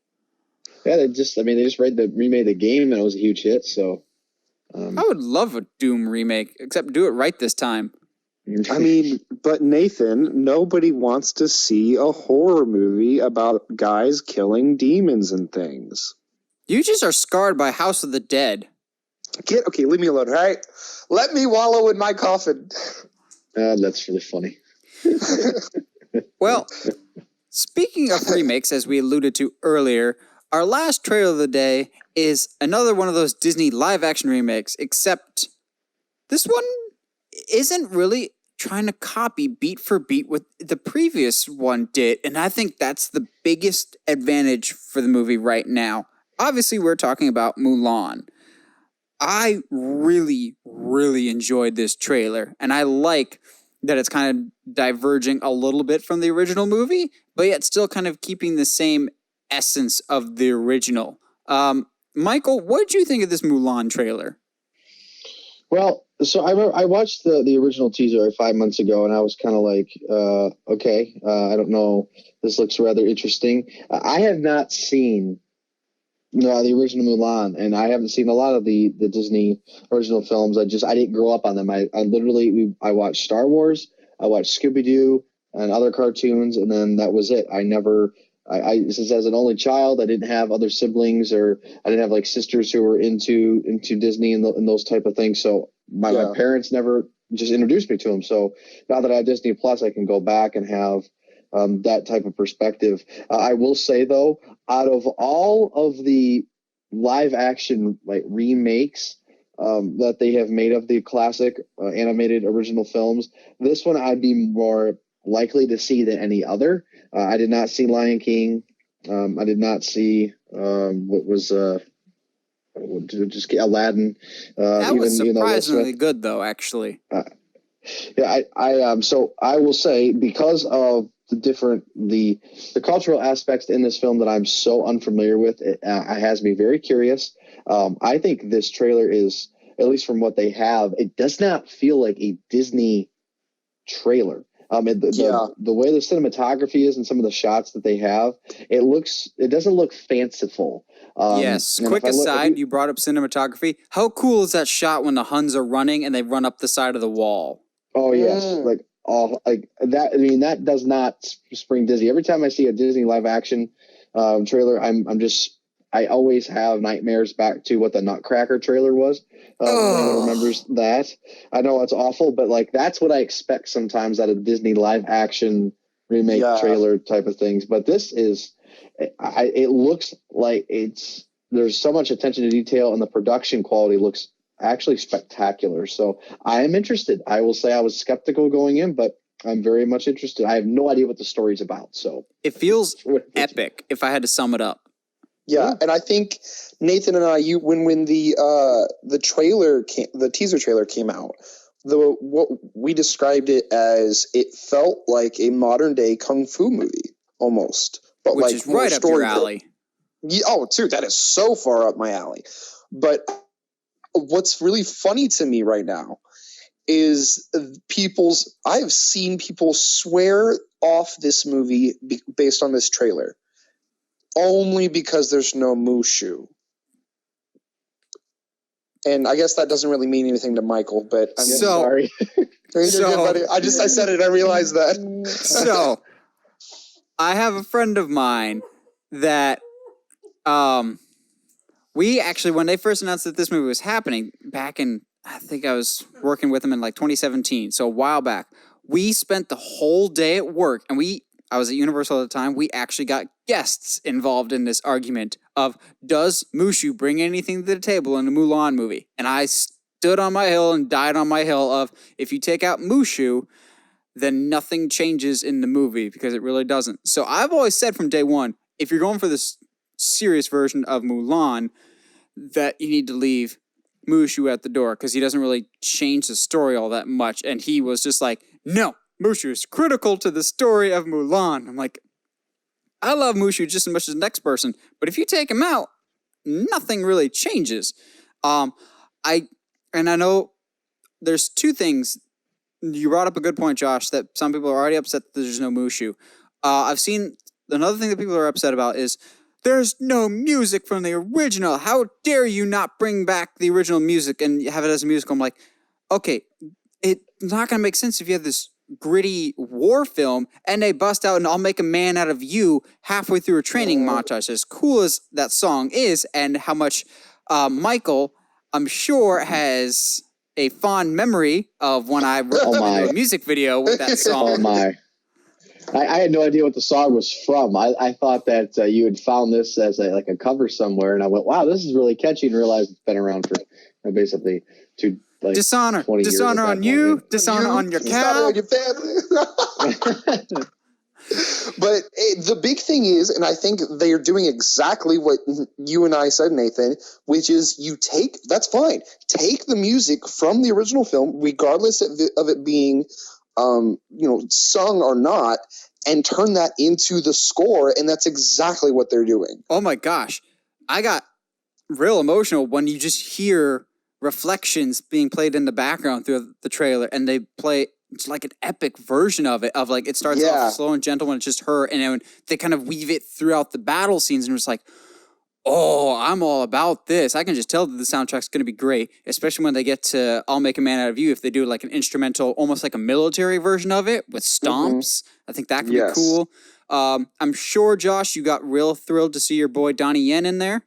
Yeah, they just remade the game and it was a huge hit. So, I would love a Doom remake, except do it right this time. I mean, but Nathan, nobody wants to see a horror movie about guys killing demons and things. You just are scarred by House of the Dead. Leave me alone, all right? Let me wallow in my coffin. That's really funny. Well, speaking of remakes, as we alluded to earlier, our last trailer of the day is another one of those Disney live-action remakes, except this one isn't really trying to copy beat for beat what the previous one did, and I think that's the biggest advantage for the movie right now. Obviously, we're talking about Mulan. I really, really enjoyed this trailer, and I like that it's kind of diverging a little bit from the original movie, but yet still kind of keeping the same essence of the original. Michael, what did you think of this Mulan trailer? Well, so I watched the original teaser 5 months ago, and I was kind of like, okay, I don't know. This looks rather interesting. I have not seen the original Mulan, and I haven't seen a lot of the Disney original films. I didn't grow up on them. I watched Star Wars, I watched Scooby-Doo and other cartoons, and then that was it. Since as an only child, I didn't have other siblings, or I didn't have sisters who were into Disney and those type of things. So my parents never just introduced me to them. So now that I have Disney Plus, I can go back and have that type of perspective. I will say though, out of all of the live action like remakes that they have made of the classic animated original films, this one I'd be more likely to see than any other. I did not see Lion King. I did not see what was just Aladdin. That was surprisingly good, though. Actually, yeah. So I will say, because of the cultural aspects in this film that I'm so unfamiliar with, it has me very curious. I think this trailer is, at least from what they have, it does not feel like a Disney trailer. The way the cinematography is and some of the shots that they have, it doesn't look fanciful. Yes. Quick aside, you brought up cinematography. How cool is that shot when the Huns are running and they run up the side of the wall? Oh yes, like that. I mean, that does not spring Disney. Every time I see a Disney live action trailer, I always have nightmares back to what the Nutcracker trailer was. Anyone remembers that? I know it's awful, but like that's what I expect sometimes out of Disney live action remake trailer type of things. But this is, it looks like there's so much attention to detail, and the production quality looks actually spectacular. So I am interested. I will say I was skeptical going in, but I'm very much interested. I have no idea what the story's about. So it feels epic, if I had to sum it up. Yeah, and I think Nathan and I, when the trailer the teaser trailer came out, what we described it as, it felt like a modern day kung fu movie almost, but which like is right up your alley. Yeah, dude, that is so far up my alley. But what's really funny to me right now is I've seen people swear off this movie based on this trailer, only because there's no Mushu. And I guess that doesn't really mean anything to Michael, but I'm sorry. I said it, I realized that. So, I have a friend of mine that, we actually, when they first announced that this movie was happening, back in, I think I was working with them in like 2017, so a while back, we spent the whole day at work, and I was at Universal at the time, we actually got guests involved in this argument of, does Mushu bring anything to the table in the Mulan movie? And I stood on my hill and died on my hill of, if you take out Mushu, then nothing changes in the movie, because it really doesn't. So I've always said from day one, if you're going for this serious version of Mulan, that you need to leave Mushu at the door, because he doesn't really change the story all that much. And he was just like, no, Mushu is critical to the story of Mulan. I'm like, I love Mushu just as much as the next person, but if you take him out, nothing really changes. I know there's two things. You brought up a good point, Josh, that some people are already upset that there's no Mushu. I've seen another thing that people are upset about is there's no music from the original. How dare you not bring back the original music and have it as a musical? I'm like, okay, it's not going to make sense if you have this gritty war film and they bust out and I'll make a man out of you halfway through a training montage. As cool as that song is, and how much Michael, I'm sure, has a fond memory of when I wrote a music video with that song. Oh my. I had no idea what the song was from. I thought that you had found this as a cover somewhere, and I went, wow, this is really catchy, and realized it's been around for basically dishonor 20 years on you, dishonor on your cow. On your family. But the big thing is, and I think they are doing exactly what you and I said, Nathan, which is that's fine. Take the music from the original film, regardless of it being, sung or not, and turn that into the score. And that's exactly what they're doing. Oh my gosh. I got real emotional when you just hear reflections being played in the background through the trailer, and they play like an epic version of it, of like, it starts off slow and gentle when it's just her, and then they kind of weave it throughout the battle scenes, and it's like, oh, I'm all about this. I can just tell that the soundtrack's going to be great, especially when they get to I'll Make a Man Out of You. If they do like an instrumental, almost like a military version of it with stomps, I think that could be cool. I'm sure, Josh, you got real thrilled to see your boy Donnie Yen in there.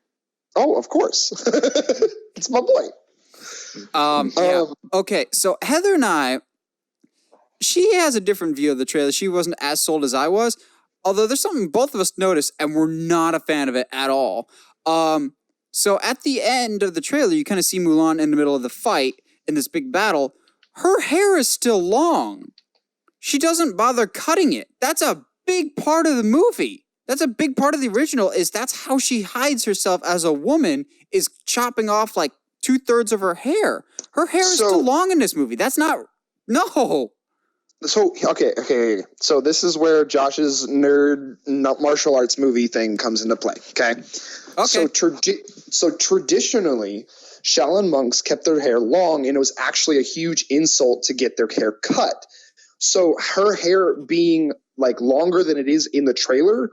Oh, of course. It's my boy. Yeah. Okay, so Heather and I, she has a different view of the trailer. She wasn't as sold as I was, although there's something both of us noticed, and we're not a fan of it at all. So at the end of the trailer, you kind of see Mulan in the middle of the fight in this big battle. Her hair is still long. She doesn't bother cutting it. That's a big part of the movie. That's a big part of the original, is that's how she hides herself as a woman, is chopping off like 2/3 of her hair. Her hair is still long in this movie. That's not, no. So, okay. So this is where Josh's nerd martial arts movie thing comes into play, okay? So traditionally, Shaolin monks kept their hair long, and it was actually a huge insult to get their hair cut. So her hair being like longer than it is in the trailer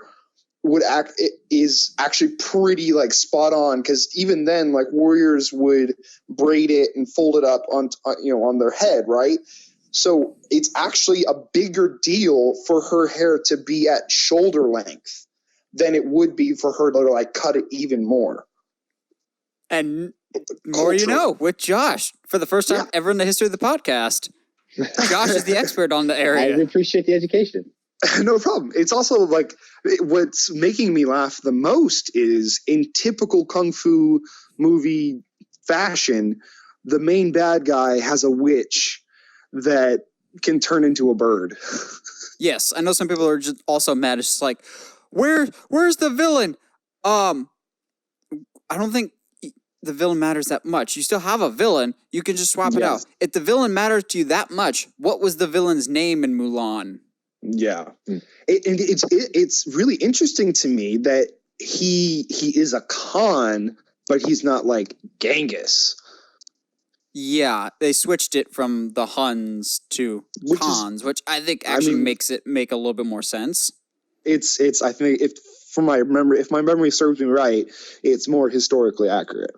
is actually pretty like spot on, because even then, like, warriors would braid it and fold it up on their head, right? So it's actually a bigger deal for her hair to be at shoulder length than it would be for her to like cut it even more. And more you know, with Josh, for the first time ever in the history of the podcast, Josh is the expert on the area. I appreciate the education. No problem. It's also like, what's making me laugh the most is, in typical kung fu movie fashion, the main bad guy has a witch that can turn into a bird. Yes, I know some people are just also mad. It's just like, where's the villain? I don't think the villain matters that much. You still have a villain. You can just swap it out. If the villain matters to you that much, what was the villain's name in Mulan? Yeah, it's really interesting to me that he is a Khan, but he's not like Genghis. Yeah, they switched it from the Huns to Khans, which I think actually makes it make a little bit more sense. It's I think, if my memory serves me right, it's more historically accurate.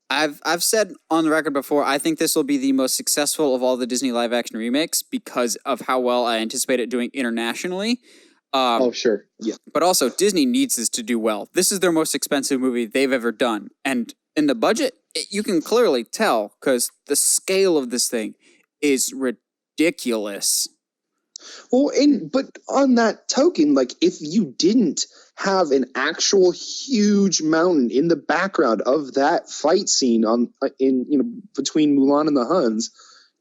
I've said on the record before, I think this will be the most successful of all the Disney live action remakes because of how well I anticipate it doing internationally. Sure. Yeah. But also, Disney needs this to do well. This is their most expensive movie they've ever done. And in the budget, you can clearly tell, because the scale of this thing is ridiculous. Well, but on that token, like, if you didn't have an actual huge mountain in the background of that fight scene between Mulan and the Huns,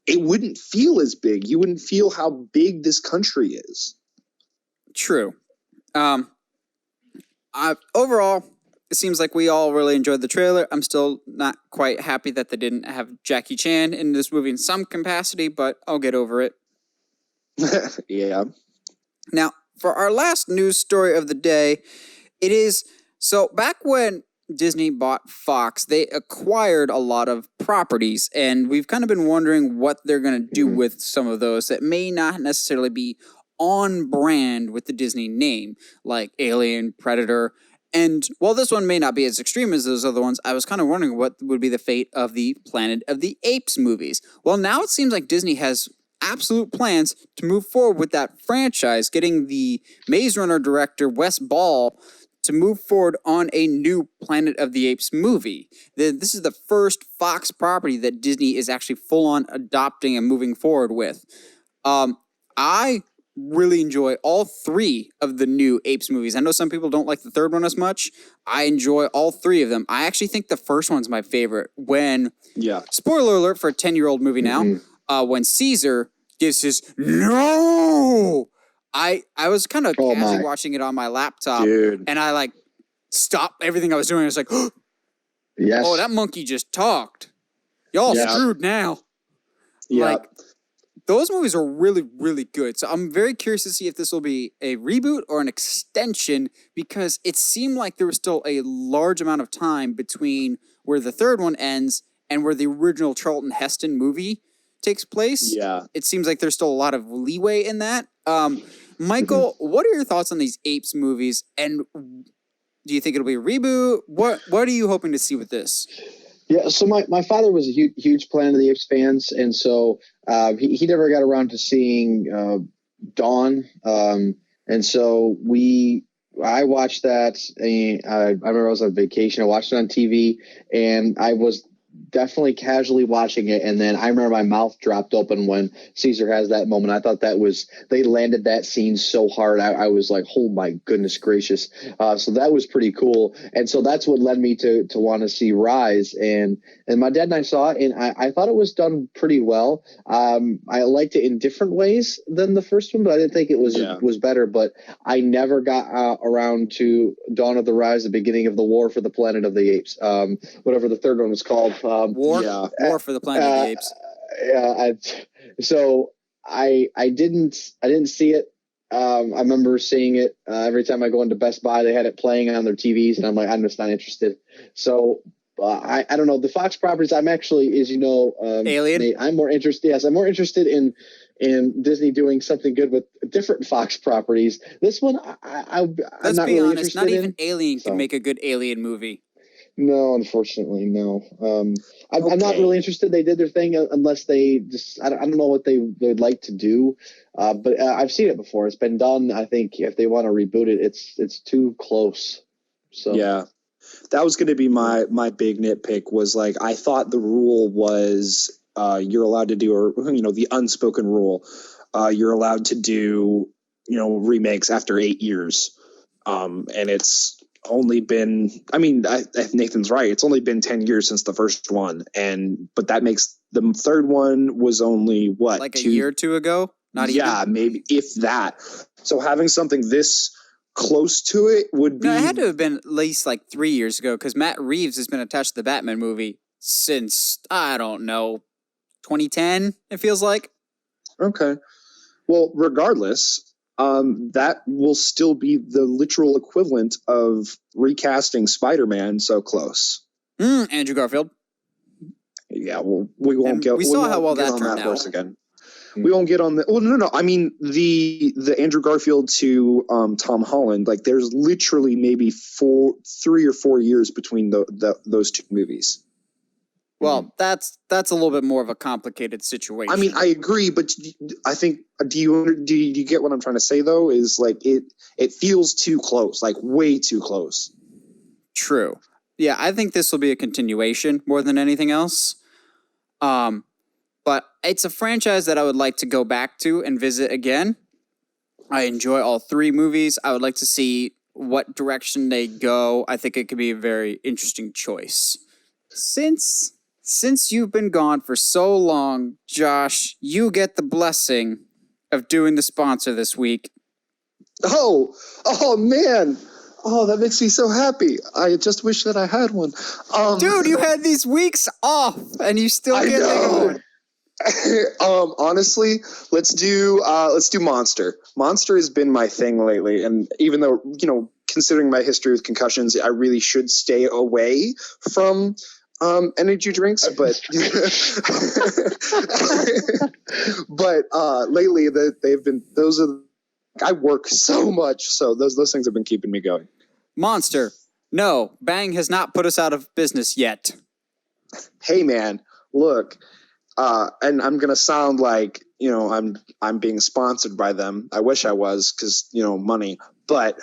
it wouldn't feel as big. You wouldn't feel how big this country is. True. Overall, it seems like we all really enjoyed the trailer. I'm still not quite happy that they didn't have Jackie Chan in this movie in some capacity, but I'll get over it. Yeah. Now, for our last news story of the day, it is, so back when Disney bought Fox, they acquired a lot of properties, and we've kind of been wondering what they're going to do with some of those that may not necessarily be on brand with the Disney name, like Alien, Predator. And while this one may not be as extreme as those other ones, I was kind of wondering what would be the fate of the Planet of the Apes movies. Well, now it seems like Disney has absolute plans to move forward with that franchise, getting the Maze Runner director Wes Ball to move forward on a new Planet of the Apes movie. This is the first Fox property that Disney is actually full-on adopting and moving forward with. I really enjoy all three of the new Apes movies. I know some people don't like the third one as much. I enjoy all three of them. I actually think the first one's my favorite. Spoiler alert for a 10-year-old movie now, when Caesar gives his no, I was kind of casually watching it on my laptop, and I like stopped everything I was doing. I was like, yes. Oh, that monkey just talked. Y'all screwed now. Yeah. Like, those movies are really, really good. So I'm very curious to see if this will be a reboot or an extension, because it seemed like there was still a large amount of time between where the third one ends and where the original Charlton Heston movie takes place. Yeah. It seems like there's still a lot of leeway in that. Michael, what are your thoughts on these Apes movies? And do you think it'll be a reboot? What are you hoping to see with this? Yeah, so my father was a huge Planet of the Apes fans, and so he never got around to seeing Dawn, and so I watched that. I remember I was on vacation. I watched it on TV, and I was definitely casually watching it, and then I remember my mouth dropped open when Caesar has that moment. I thought they landed that scene so hard. I was like, oh my goodness gracious. So that was pretty cool, and so that's what led me to want to see Rise. And my dad and I saw it, and I thought it was done pretty well. I liked it in different ways than the first one, but I didn't think it was better. But I never got around to Dawn of the Rise, the beginning of the War for the Planet of the Apes, whatever the third one was called. War for the Planet of the Apes. So I didn't see it. I remember seeing it every time I go into Best Buy. They had it playing on their TVs, and I'm like, I'm just not interested. So I don't know. The Fox properties, I'm actually, as you know, Alien. Nate, I'm more interested. Yes, I'm more interested in Disney doing something good with different Fox properties. This one, I'm Let's not be really honest. interested Not even in. Alien can make a good Alien movie. No, unfortunately, no. I'm not really interested. They did their thing unless they just, I don't know what they'd like to do. But I've seen it before. It's been done. I think if they want to reboot it, it's too close. So yeah, that was going to be my big nitpick. Was like, I thought the rule was you're allowed to do, or the unspoken rule, you're allowed to do remakes after 8 years, and it's only been, Nathan's right, it's only been 10 years since the first one, but that makes the third one was only what, like a year or two ago, not even. Yeah, maybe, if that. So having something this close to it would be, no, it had to have been at least like 3 years ago, because Matt Reeves has been attached to the Batman movie since, I don't know, 2010, it feels like. Okay, well, regardless, that will still be the literal equivalent of recasting Spider-Man so close. Andrew Garfield. Yeah, well, we won't get. We saw how well that on turned that horse out. again. We won't get on the. Well, no. I mean, the Andrew Garfield to Tom Holland. Like, there's literally maybe 3 or 4 years between those two movies. Well, that's a little bit more of a complicated situation. I mean, I agree, but I think do you get what I'm trying to say though? Is like it feels too close, like way too close. True. Yeah, I think this will be a continuation more than anything else. But it's a franchise that I would like to go back to and visit again. I enjoy all three movies. I would like to see what direction they go. I think it could be a very interesting choice. Since you've been gone for so long, Josh, you get the blessing of doing the sponsor this week. Oh man. Oh, that makes me so happy. I just wish that I had one. Dude, you had these weeks off and you still can't think of one. Honestly, let's do Monster. Monster has been my thing lately, and even though, considering my history with concussions, I really should stay away from energy drinks, but lately they've been, I work so much, so those things have been keeping me going. Monster. No, Bang has not put us out of business yet. Hey man, look, and I'm gonna sound like I'm being sponsored by them. I wish I was, because money, but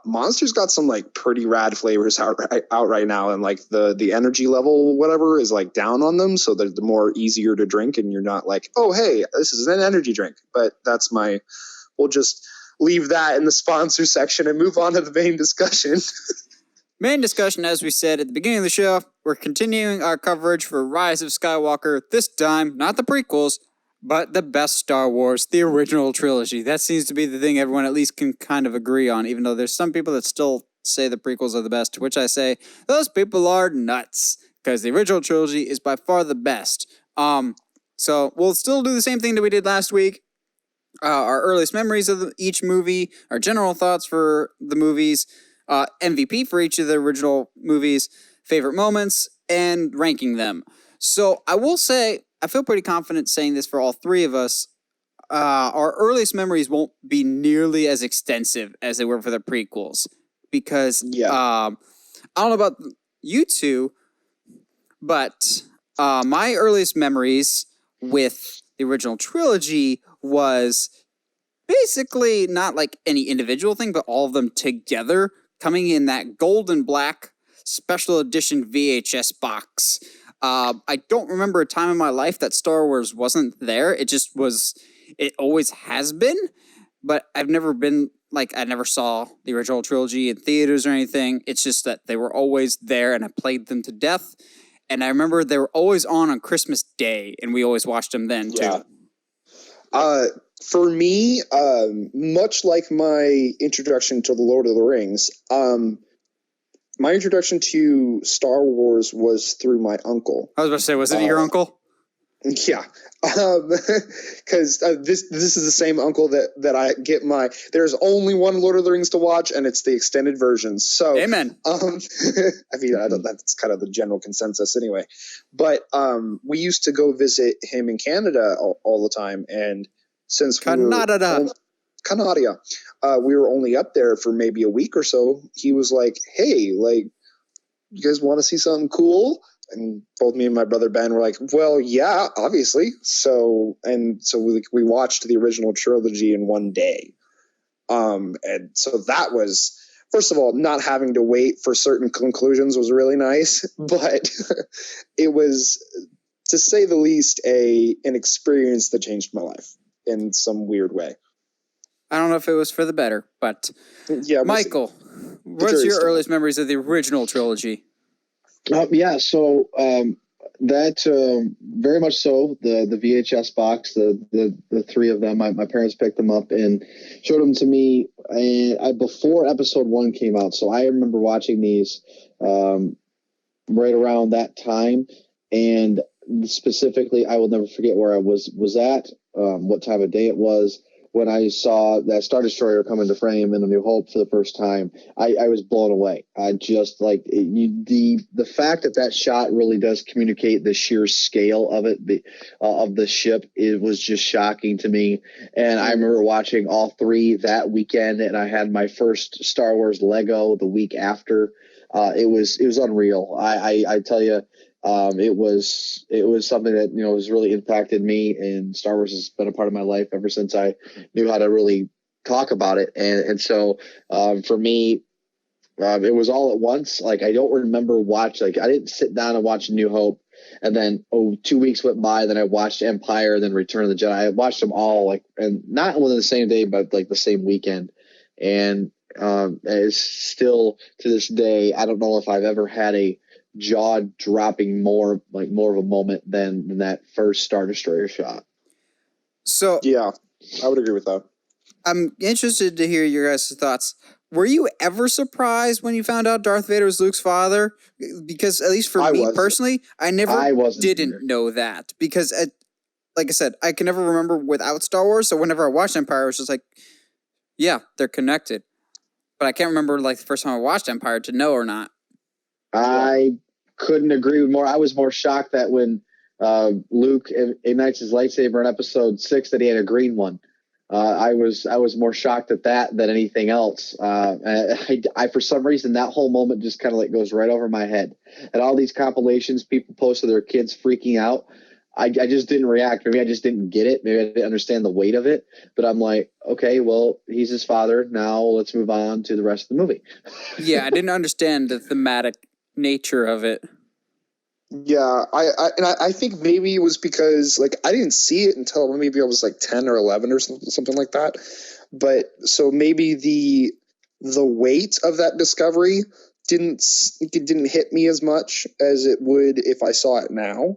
Monster's got some like pretty rad flavors out right now, and like the energy level whatever is like down on them, so they're more easier to drink, and you're not like, oh hey, this is an energy drink. But we'll just leave that in the sponsor section and move on to the main discussion. Main discussion, as we said at the beginning of the show, we're continuing our coverage for Rise of Skywalker. This time, not the prequels, but the best Star Wars, the original trilogy. That seems to be the thing everyone at least can kind of agree on, even though there's some people that still say the prequels are the best, to which I say, those people are nuts, because the original trilogy is by far the best. So we'll still do the same thing that we did last week. Our earliest memories of each movie, our general thoughts for the movies, MVP for each of the original movies, favorite moments, and ranking them. So I will say, I feel pretty confident saying this for all three of us. Our earliest memories won't be nearly as extensive as they were for the prequels, because I don't know about you two, but my earliest memories with the original trilogy was basically not like any individual thing, but all of them together, coming in that gold and black special edition VHS box. I don't remember a time in my life that Star Wars wasn't there. It just was. It always has been, but I've never been like I never saw the original trilogy in theaters or anything. It's just that they were always there, and I played them to death. And I remember they were always on Christmas Day, and we always watched them then too. For me, much like my introduction to the Lord of the Rings, my introduction to Star Wars was through my uncle. I was about to say, was it your uncle? Yeah, because this is the same uncle that I get my. There's only one Lord of the Rings to watch, and it's the extended version. So, amen. I mean, that's kind of the general consensus anyway. But we used to go visit him in Canada all the time, and since Canada, we were only up there for maybe a week or so. He was like, "Hey, like, you guys want to see something cool?" And both me and my brother Ben were like, "Well, yeah, obviously." So we watched the original trilogy in one day. And so that was, first of all, not having to wait for certain conclusions was really nice, but it was, to say the least, an experience that changed my life in some weird way. I don't know if it was for the better, but yeah. Michael, what's your earliest memories of the original trilogy? So that very much so. The VHS box, the three of them. My parents picked them up and showed them to me, and before episode 1 came out. So I remember watching these right around that time, and specifically, I will never forget where I was at, what time of day it was. When I saw that Star Destroyer come into frame in A New Hope for the first time, I was blown away. I just like the fact that shot really does communicate the sheer scale of it, of the ship. It was just shocking to me. And I remember watching all 3 that weekend, and I had my first Star Wars Lego the week after. It was unreal. I tell you. It was something that, has really impacted me, and Star Wars has been a part of my life ever since I knew how to really talk about it. And so, for me, it was all at once. Like, I don't remember I didn't sit down and watch New Hope and then, 2 weeks went by, then I watched Empire, then Return of the Jedi. I watched them all, and not within the same day, but the same weekend. And, it's still to this day, I don't know if I've ever had a jaw-dropping more of a moment than that first Star Destroyer shot. So yeah, I would agree with that. I'm interested to hear your guys' thoughts. Were you ever surprised when you found out Darth Vader was Luke's father? Because at least for me personally, I didn't know that. Because, like I said, I can never remember without Star Wars. So whenever I watched Empire, I was just like, yeah, they're connected. But I can't remember the first time I watched Empire to know or not. I couldn't agree with more. I was more shocked that when Luke ignites his lightsaber in episode 6 that he had a green one. I was more shocked at that than anything else. I for some reason, that whole moment just kind of goes right over my head. And all these compilations people post of their kids freaking out, I just didn't react. Maybe I just didn't get it. Maybe I didn't understand the weight of it. But I'm like, okay, well, he's his father. Now let's move on to the rest of the movie. Yeah, I didn't understand the thematic nature of it. Yeah, I think maybe it was because I didn't see it until maybe I was 10 or 11 or something like that. But so maybe the weight of that discovery didn't hit me as much as it would if I saw it now.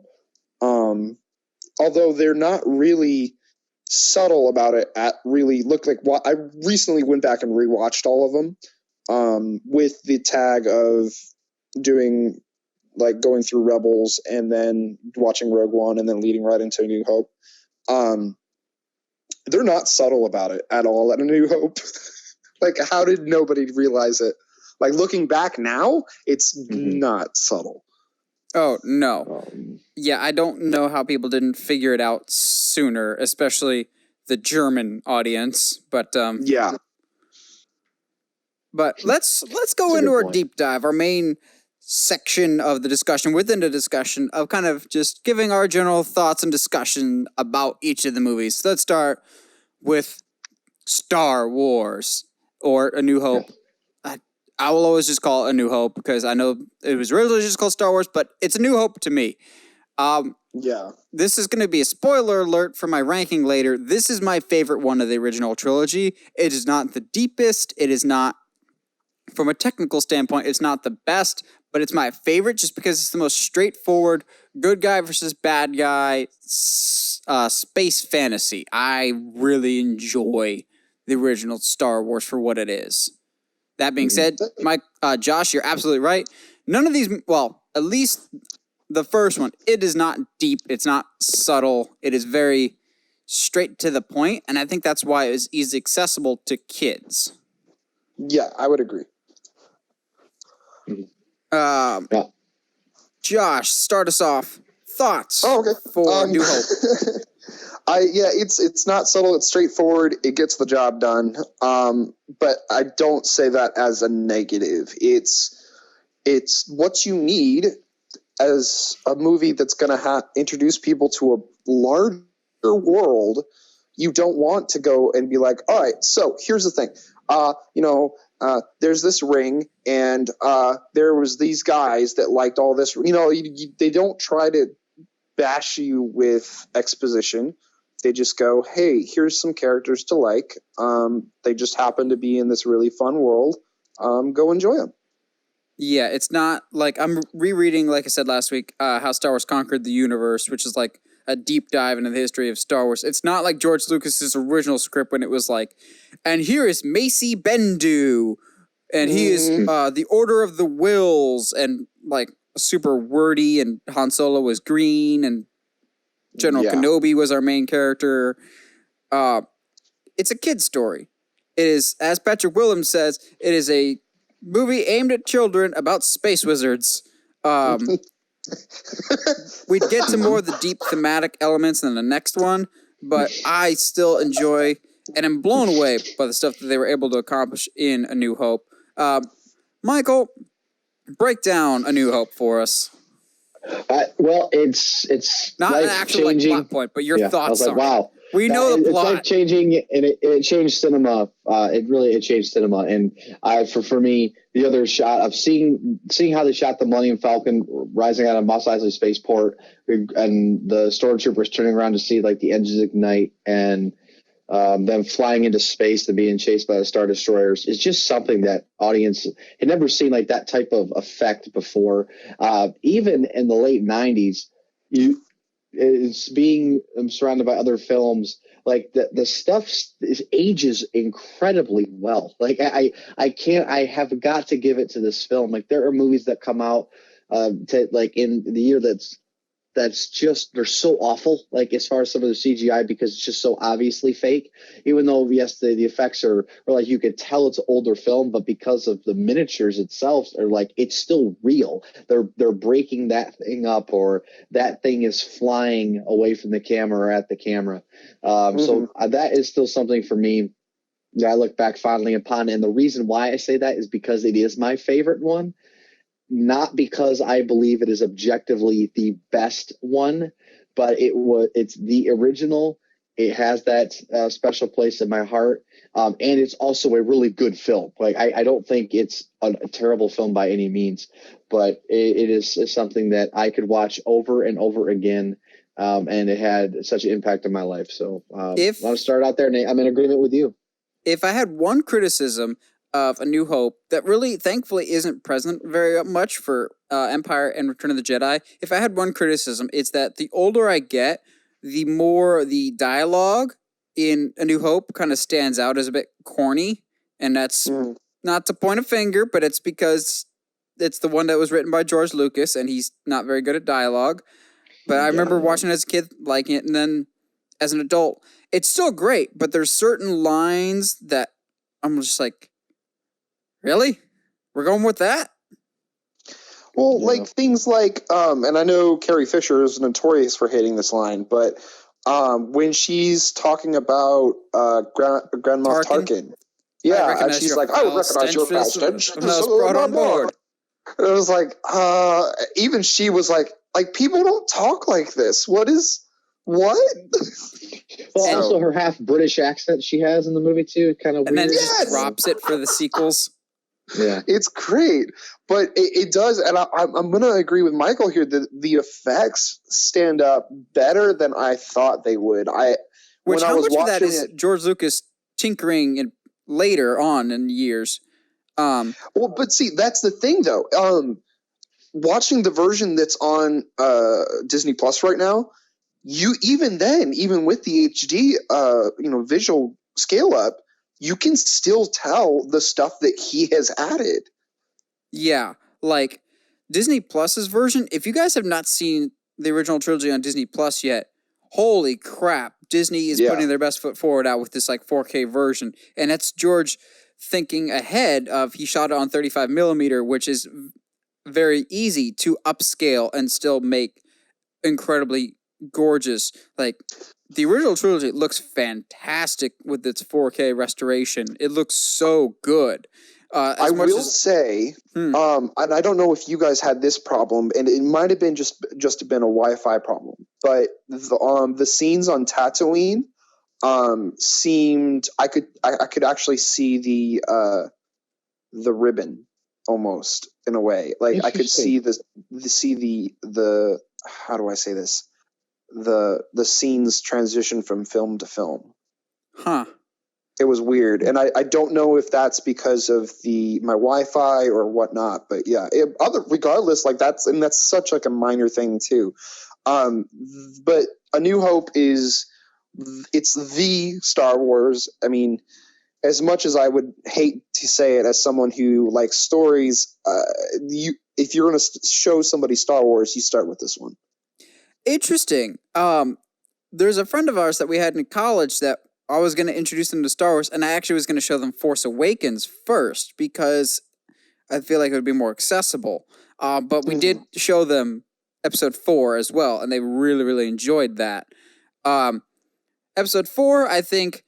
Although they're not really subtle about it. I recently went back and rewatched all of them with the tag of doing going through Rebels and then watching Rogue One and then leading right into A New Hope. They're not subtle about it at all at A New Hope. How did nobody realize it? Looking back now, it's not subtle. Oh, no. Yeah, I don't know how people didn't figure it out sooner, especially the German audience. But yeah. But let's go into our deep dive, our main section of the discussion within the discussion of kind of just giving our general thoughts and discussion about each of the movies. Let's start with Star Wars or A New Hope. I will always just call it A New Hope because I know it was originally just called Star Wars, but it's A New Hope to me. Yeah. This is going to be a spoiler alert for my ranking later. This is my favorite one of the original trilogy. It is not the deepest. It is not, from a technical standpoint, it's not the best, but it's my favorite just because it's the most straightforward, good guy versus bad guy, space fantasy. I really enjoy the original Star Wars for what it is. That being said, Josh, you're absolutely right. None of these, well, at least the first one, it is not deep. It's not subtle. It is very straight to the point, and I think that's why it is easily accessible to kids. Yeah, I would agree. Josh, start us off. Thoughts for New Hope? It's not subtle. It's straightforward. It gets the job done. But I don't say that as a negative. It's what you need as a movie that's going to introduce people to a larger world. You don't want to go and be like, all right, so here's the thing. There's this ring, and there was these guys that liked all this. They don't try to bash you with exposition. They just go, hey, here's some characters to like. They just happen to be in this really fun world. Go enjoy them. Yeah, it's not like I'm rereading, like I said last week, How Star Wars Conquered the Universe, which is like a deep dive into the history of Star Wars. It's not like George Lucas's original script when it was like, and here is Macy Bendu, and he is the Order of the Wills, and like super wordy, and Han Solo was green, and General Kenobi was our main character. It's a kid's story. It is, as Patrick Willems says, it is a movie aimed at children about space wizards. We'd get to more of the deep thematic elements in the next one, but I still enjoy and am blown away by the stuff that they were able to accomplish in A New Hope. Michael, break down A New Hope for us. Well, it's not an actual plot point, but your thoughts. I was like, wow. We know the plot. It's life changing, and it changed cinema. It changed cinema, and for me, the other shot of seeing how they shot the Millennium Falcon rising out of Mos Eisley Spaceport, and the stormtroopers turning around to see like the engines ignite, and them flying into space and being chased by the Star Destroyers is just something that audience had never seen like that type of effect before. Even in the late 90s, it's being surrounded by other films. Like the stuff ages incredibly well. Like I have got to give it to this film. Like there are movies that come out to like in the year that's just, they're so awful, like as far as some of the CGI, because it's just so obviously fake, even though yes, the effects are like, you could tell it's an older film, but because of the miniatures itself are like, it's still real. They're breaking that thing up, or that thing is flying away from the camera or at the camera. So that is still something for me that I look back fondly upon. And the reason why I say that is because it is my favorite one. Not because I believe it is objectively the best one, but it's the original. It has that special place in my heart, and it's also a really good film. Like I don't think it's a terrible film by any means, but it is something that I could watch over and over again, and it had such an impact on my life. So I want to start out there, Nate. I'm in agreement with you. If I had one criticism of A New Hope that really, thankfully, isn't present very much for Empire and Return of the Jedi. If I had one criticism, it's that the older I get, the more the dialogue in A New Hope kind of stands out as a bit corny. And that's not to point a finger, but it's because it's the one that was written by George Lucas, and he's not very good at dialogue. But I remember watching it as a kid, liking it, and then as an adult, it's still great, but there's certain lines that I'm just like, really? We're going with that? Well, like things like, and I know Carrie Fisher is notorious for hating this line, but when she's talking about Grand Moff Tarkin, and she's like, I recognize your foul stench. Brought on board. It was like, even she was like people don't talk like this. What? Well, also her half British accent she has in the movie too, kind of weird. And then just drops it for the sequels. Yeah, it's great, but it does, and I'm going to agree with Michael here that the effects stand up better than I thought they would. Which, how much of that is George Lucas tinkering in later on in years? Well, but see, that's the thing, though. Watching the version that's on Disney Plus right now, even with the HD, visual scale up, you can still tell the stuff that he has added. Yeah, like Disney Plus's version. If you guys have not seen the original trilogy on Disney Plus yet, holy crap! Disney is putting their best foot forward out with this like 4K version, and that's George thinking ahead of he shot it on 35 millimeter, which is very easy to upscale and still make incredibly gorgeous. Like the original trilogy looks fantastic with its 4K restoration. It looks so good. I will say, and I don't know if you guys had this problem, and it might have been just been a Wi-Fi problem, but the scenes on Tatooine seemed I could actually see the ribbon almost in a way. Like I could see the how do I say this? The scenes transition from film to film. Huh. It was weird, and I don't know if that's because of my Wi-Fi or whatnot, but yeah. Regardless, like that's such like a minor thing too. But A New Hope it's the Star Wars. I mean, as much as I would hate to say it, as someone who likes stories, if you're going to show somebody Star Wars, you start with this one. Interesting. There's a friend of ours that we had in college that I was going to introduce them to Star Wars, and I actually was going to show them Force Awakens first because I feel like it would be more accessible. But we did show them Episode 4 as well, and they really, really enjoyed that. Episode 4, I think,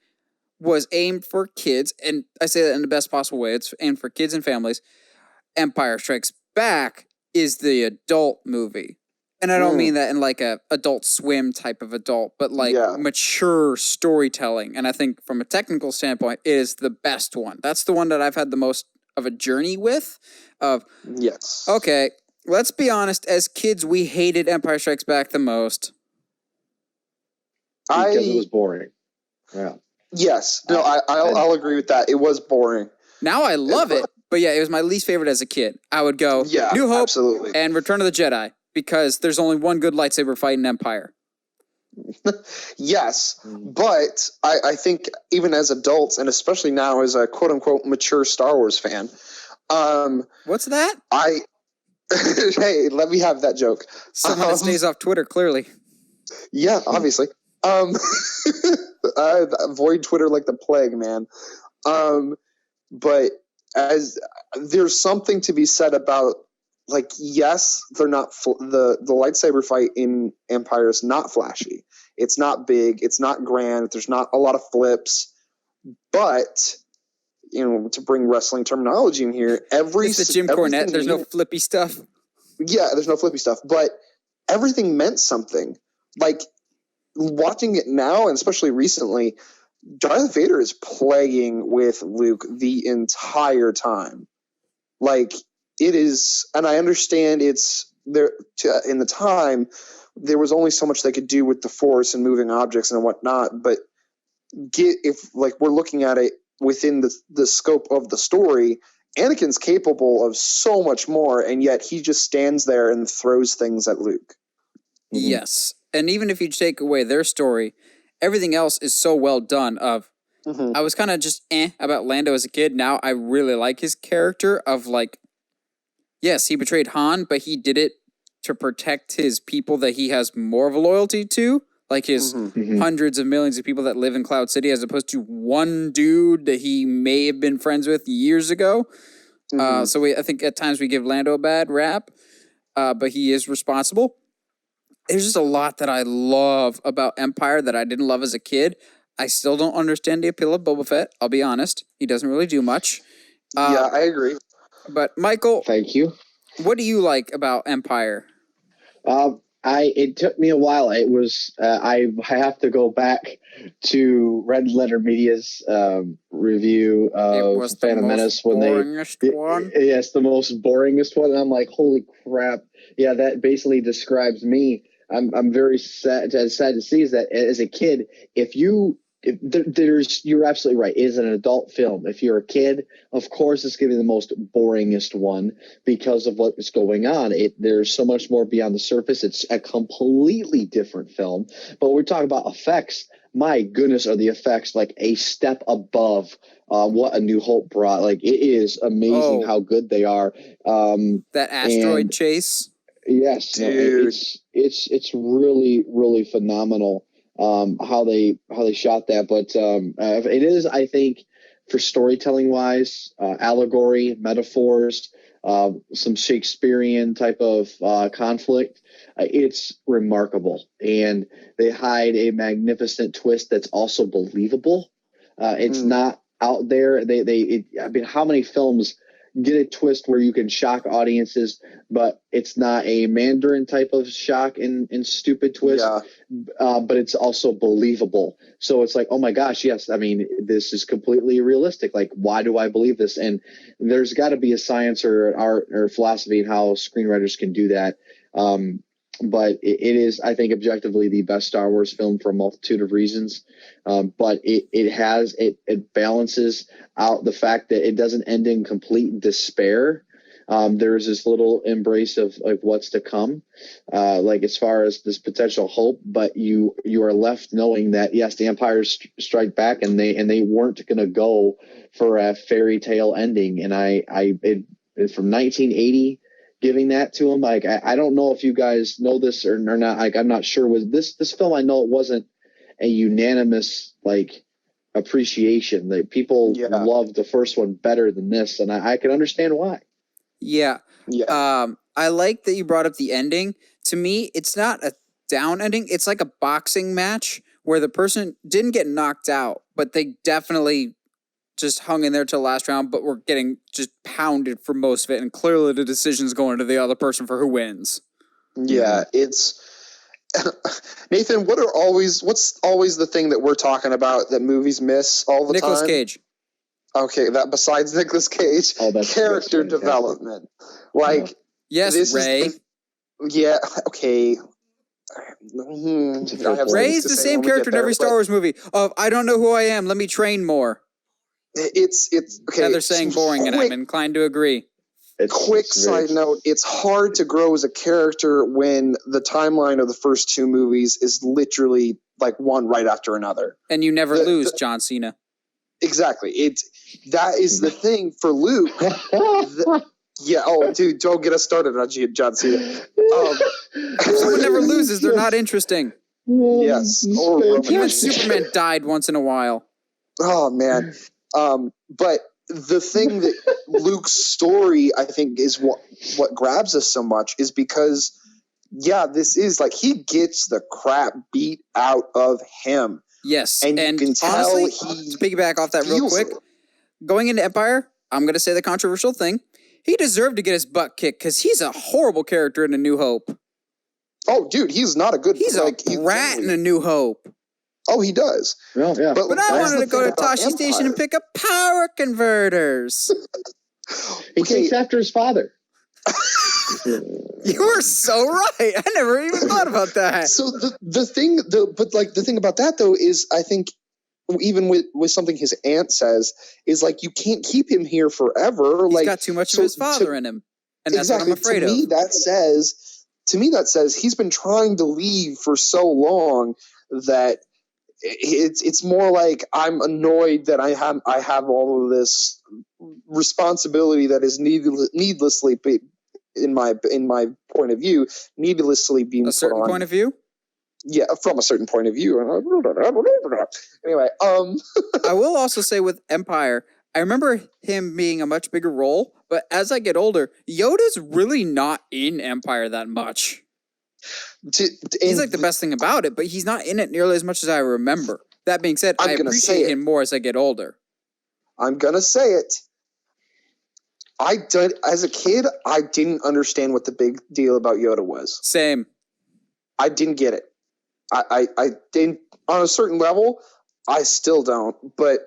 was aimed for kids, and I say that in the best possible way. It's aimed for kids and families. Empire Strikes Back is the adult movie. And I don't mean that in like a Adult Swim type of adult, but like mature storytelling. And I think from a technical standpoint, it is the best one. That's the one that I've had the most of a journey with. Yes. Okay, let's be honest. As kids, we hated Empire Strikes Back the most. Because it was boring. Yeah. Yes. No, I'll agree with that. It was boring. Now I love it. But yeah, it was my least favorite as a kid. I would go New Hope and Return of the Jedi. Because there's only one good lightsaber fight in Empire. Yes, but I think even as adults, and especially now as a quote-unquote mature Star Wars fan. What's that? Hey, let me have that joke. Someone that stays off Twitter, clearly. Yeah, obviously. I avoid Twitter like the plague, man. But as there's something to be said about, like, yes, they're not the lightsaber fight in Empire is not flashy. It's not big. It's not grand. There's not a lot of flips. But, to bring wrestling terminology in here, it's the Jim Cornette. There's no flippy stuff. Yeah, there's no flippy stuff. But everything meant something. Like, watching it now, and especially recently, Darth Vader is playing with Luke the entire time. Like, it is, and I understand it's there in the time there was only so much they could do with the Force and moving objects and whatnot. But if like we're looking at it within the scope of the story, Anakin's capable of so much more, and yet he just stands there and throws things at Luke. Yes, and even if you take away their story, everything else is so well done. I was kind of just about Lando as a kid. Now I really like his character of like. Yes, he betrayed Han, but he did it to protect his people that he has more of a loyalty to, like his hundreds of millions of people that live in Cloud City, as opposed to one dude that he may have been friends with years ago. So I think at times we give Lando a bad rap, but he is responsible. There's just a lot that I love about Empire that I didn't love as a kid. I still don't understand the appeal of Boba Fett, I'll be honest. He doesn't really do much. Yeah, I agree. But Michael, thank you. What do you like about Empire? I It took me a while. It was I have to go back to Red Letter Media's review of Phantom Menace when it's the most boringest one. And I'm like, holy crap! Yeah, that basically describes me. I'm very sad to see is that as a kid, you're absolutely right. It is an adult film. If you're a kid, of course, it's going to be the most boringest one because of what is going on. There's so much more beyond the surface. It's a completely different film. But we're talking about effects. My goodness, are the effects like a step above what A New Hope brought? Like, it is amazing how good they are. That asteroid chase. Yes, dude. It's really, really phenomenal. How they shot that, but it is, I think, for storytelling wise, allegory, metaphors, some Shakespearean type of conflict. It's remarkable, and they hide a magnificent twist that's also believable. It's not out there. I mean, how many films get a twist where you can shock audiences, but it's not a Mandarin type of shock and stupid twist, but it's also believable. So it's like, oh my gosh, yes, I mean, this is completely realistic. Like, why do I believe this? And there's got to be a science or an art or philosophy in how screenwriters can do that. But it is, I think, objectively the best Star Wars film for a multitude of reasons. But it balances out the fact that it doesn't end in complete despair. There's this little embrace of like what's to come, like as far as this potential hope. But you are left knowing that yes, the Empire strike back, and they weren't going to go for a fairy tale ending. And from 1980. Giving that to him, like I don't know if you guys know this or not. Like I'm not sure. Was this film? I know it wasn't a unanimous like appreciation. That people loved the first one better than this, and I can understand why. Yeah. I like that you brought up the ending. To me, it's not a down ending. It's like a boxing match where the person didn't get knocked out, but they definitely just hung in there till the last round, but we're getting just pounded for most of it, and clearly the decision's going to the other person for who wins. Yeah, it's Nathan. What's always the thing that we're talking about that movies miss all the Nicolas time? Cage. Okay, that besides Nicolas Cage, character development. Like yes, Ray. Yeah. Okay. Ray's the same character in every Star Wars movie. Of I don't know who I am. Let me train more. It's okay. Yeah, they're saying boring, and I'm inclined to agree. Quick side note: it's hard to grow as a character when the timeline of the first two movies is literally like one right after another, and you never lose, John Cena. Exactly. That is the thing for Luke. Yeah. Oh, dude, don't get us started on John Cena. If someone never loses, they're not interesting. Yes. Even Superman died once in a while. Oh man. But the thing that Luke's story, I think, is what grabs us so much is because, this is like he gets the crap beat out of him. Yes, and you can tell honestly, to piggyback off that real quick, going into Empire, I'm going to say the controversial thing. He deserved to get his butt kicked because he's a horrible character in A New Hope. Oh, dude, he's not a good. He's a brat in A New Hope. Oh, he does. Well, yeah. But I wanted to go to Tashi Station and pick up power converters. He takes after his father. You were so right. I never even thought about that. So the thing about that though is I think even with something his aunt says is like you can't keep him here forever. He's got too much of his father in him, and that's what I'm afraid of. To me, that says he's been trying to leave for so long that it's more like I'm annoyed that I have all of this responsibility that is needlessly in my point of view needlessly being a certain put on. point of view. Yeah, from a certain point of view. Anyway, I will also say with Empire, I remember him being a much bigger role, but as I get older, Yoda's really not in Empire that much. He's like the best thing about it, but he's not in it nearly as much as I remember. That being said, I appreciate him more as I get older. I'm gonna say it. As a kid, I didn't understand what the big deal about Yoda was. Same. I didn't get it. I didn't on a certain level. I still don't. But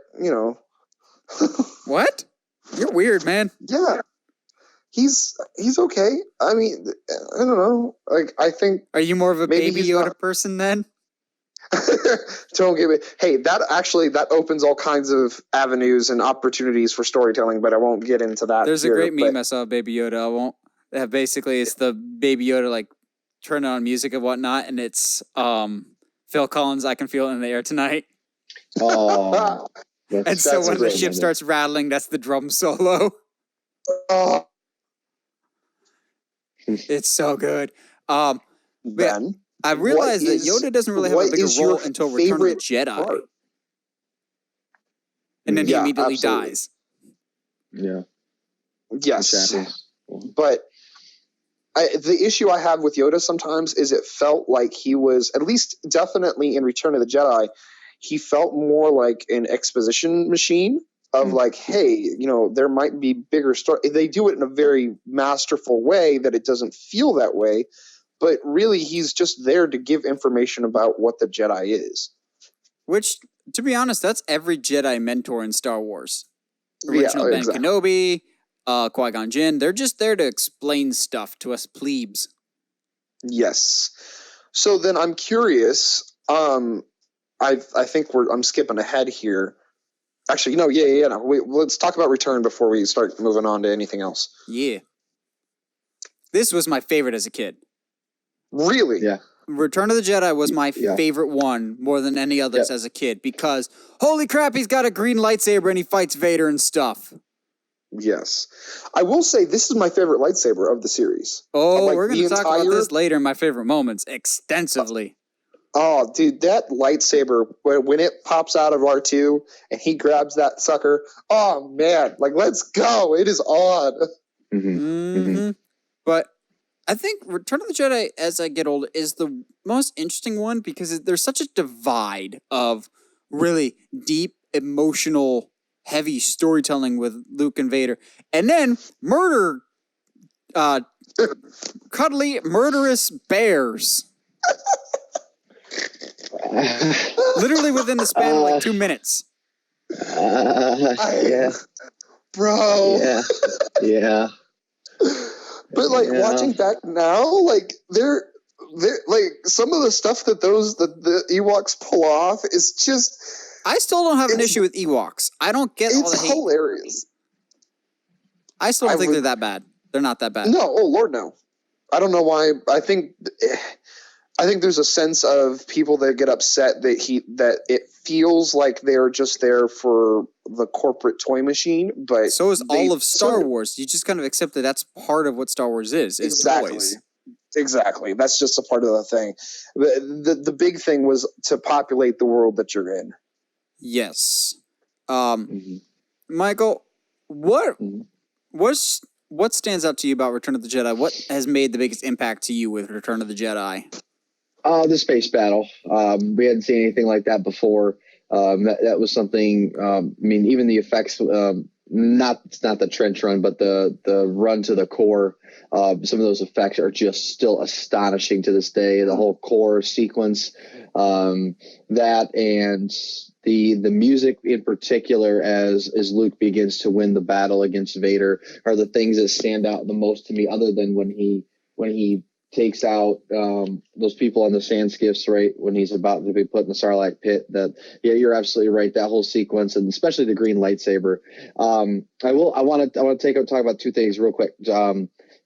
What? You're weird, man. Yeah, he's okay. I mean, I don't know. Like, I think. Are you more of a Baby Yoda person then? Don't give it. Hey, that opens all kinds of avenues and opportunities for storytelling, but I won't get into that. There's a great meme I saw of Baby Yoda. I won't. Basically, it's the Baby Yoda like turning on music and whatnot, and it's Phil Collins. I Can Feel It in the Air Tonight. Oh, and so when the ship starts rattling, that's the drum solo. It's so good. Ben. I realized that Yoda doesn't really have a bigger role until Return of the Jedi. Part? And then he immediately dies. Yeah. Yes. But the issue I have with Yoda sometimes is it felt like he was, at least definitely in Return of the Jedi, he felt more like an exposition machine of like, hey, there might be bigger story. They do it in a very masterful way that it doesn't feel that way. But really, he's just there to give information about what the Jedi is. Which, to be honest, that's every Jedi mentor in Star Wars. Original Ben Kenobi, Qui-Gon Jinn. They're just there to explain stuff to us plebes. Yes. So then I'm curious. I think I'm skipping ahead here. Actually, no. Let's talk about Return before we start moving on to anything else. Yeah. This was my favorite as a kid. Really? Yeah. Return of the Jedi was my favorite one more than any others as a kid because holy crap, he's got a green lightsaber and he fights Vader and stuff. Yes. I will say this is my favorite lightsaber of the series. Oh, we're going to talk about this later in my favorite moments extensively. Oh, dude, that lightsaber, when it pops out of R2 and he grabs that sucker, oh, man, like, let's go. It is on. But I think Return of the Jedi, as I get older, is the most interesting one because there's such a divide of really deep, emotional, heavy storytelling with Luke and Vader. And then cuddly, murderous bears. Literally within the span of like 2 minutes. Yeah. Bro. Yeah. But like watching back now, like they're like some of the stuff that the Ewoks pull off is just. I still don't have an issue with Ewoks. I don't get all the hate. It's hilarious. I still don't think they're that bad. They're not that bad. No, oh Lord, no. I don't know why. I think there's a sense of people that get upset that it feels like they're just there for the corporate toy machine, but so is all of Star Wars. You just kind of accept that that's part of what Star Wars is toys. Exactly. That's just a part of the thing. The big thing was to populate the world that you're in. Yes. Michael, what stands out to you about Return of the Jedi? What has made the biggest impact to you with Return of the Jedi? The space battle. We hadn't seen anything like that before. That was something. I mean, even the effects. It's not the trench run, but the run to the core. Some of those effects are just still astonishing to this day. The whole core sequence, that and the music in particular, as Luke begins to win the battle against Vader, are the things that stand out the most to me. Other than when he takes out those people on the sand skiffs, right when he's about to be put in the Sarlacc pit. You're absolutely right. That whole sequence, and especially the green lightsaber. I want to talk about two things real quick.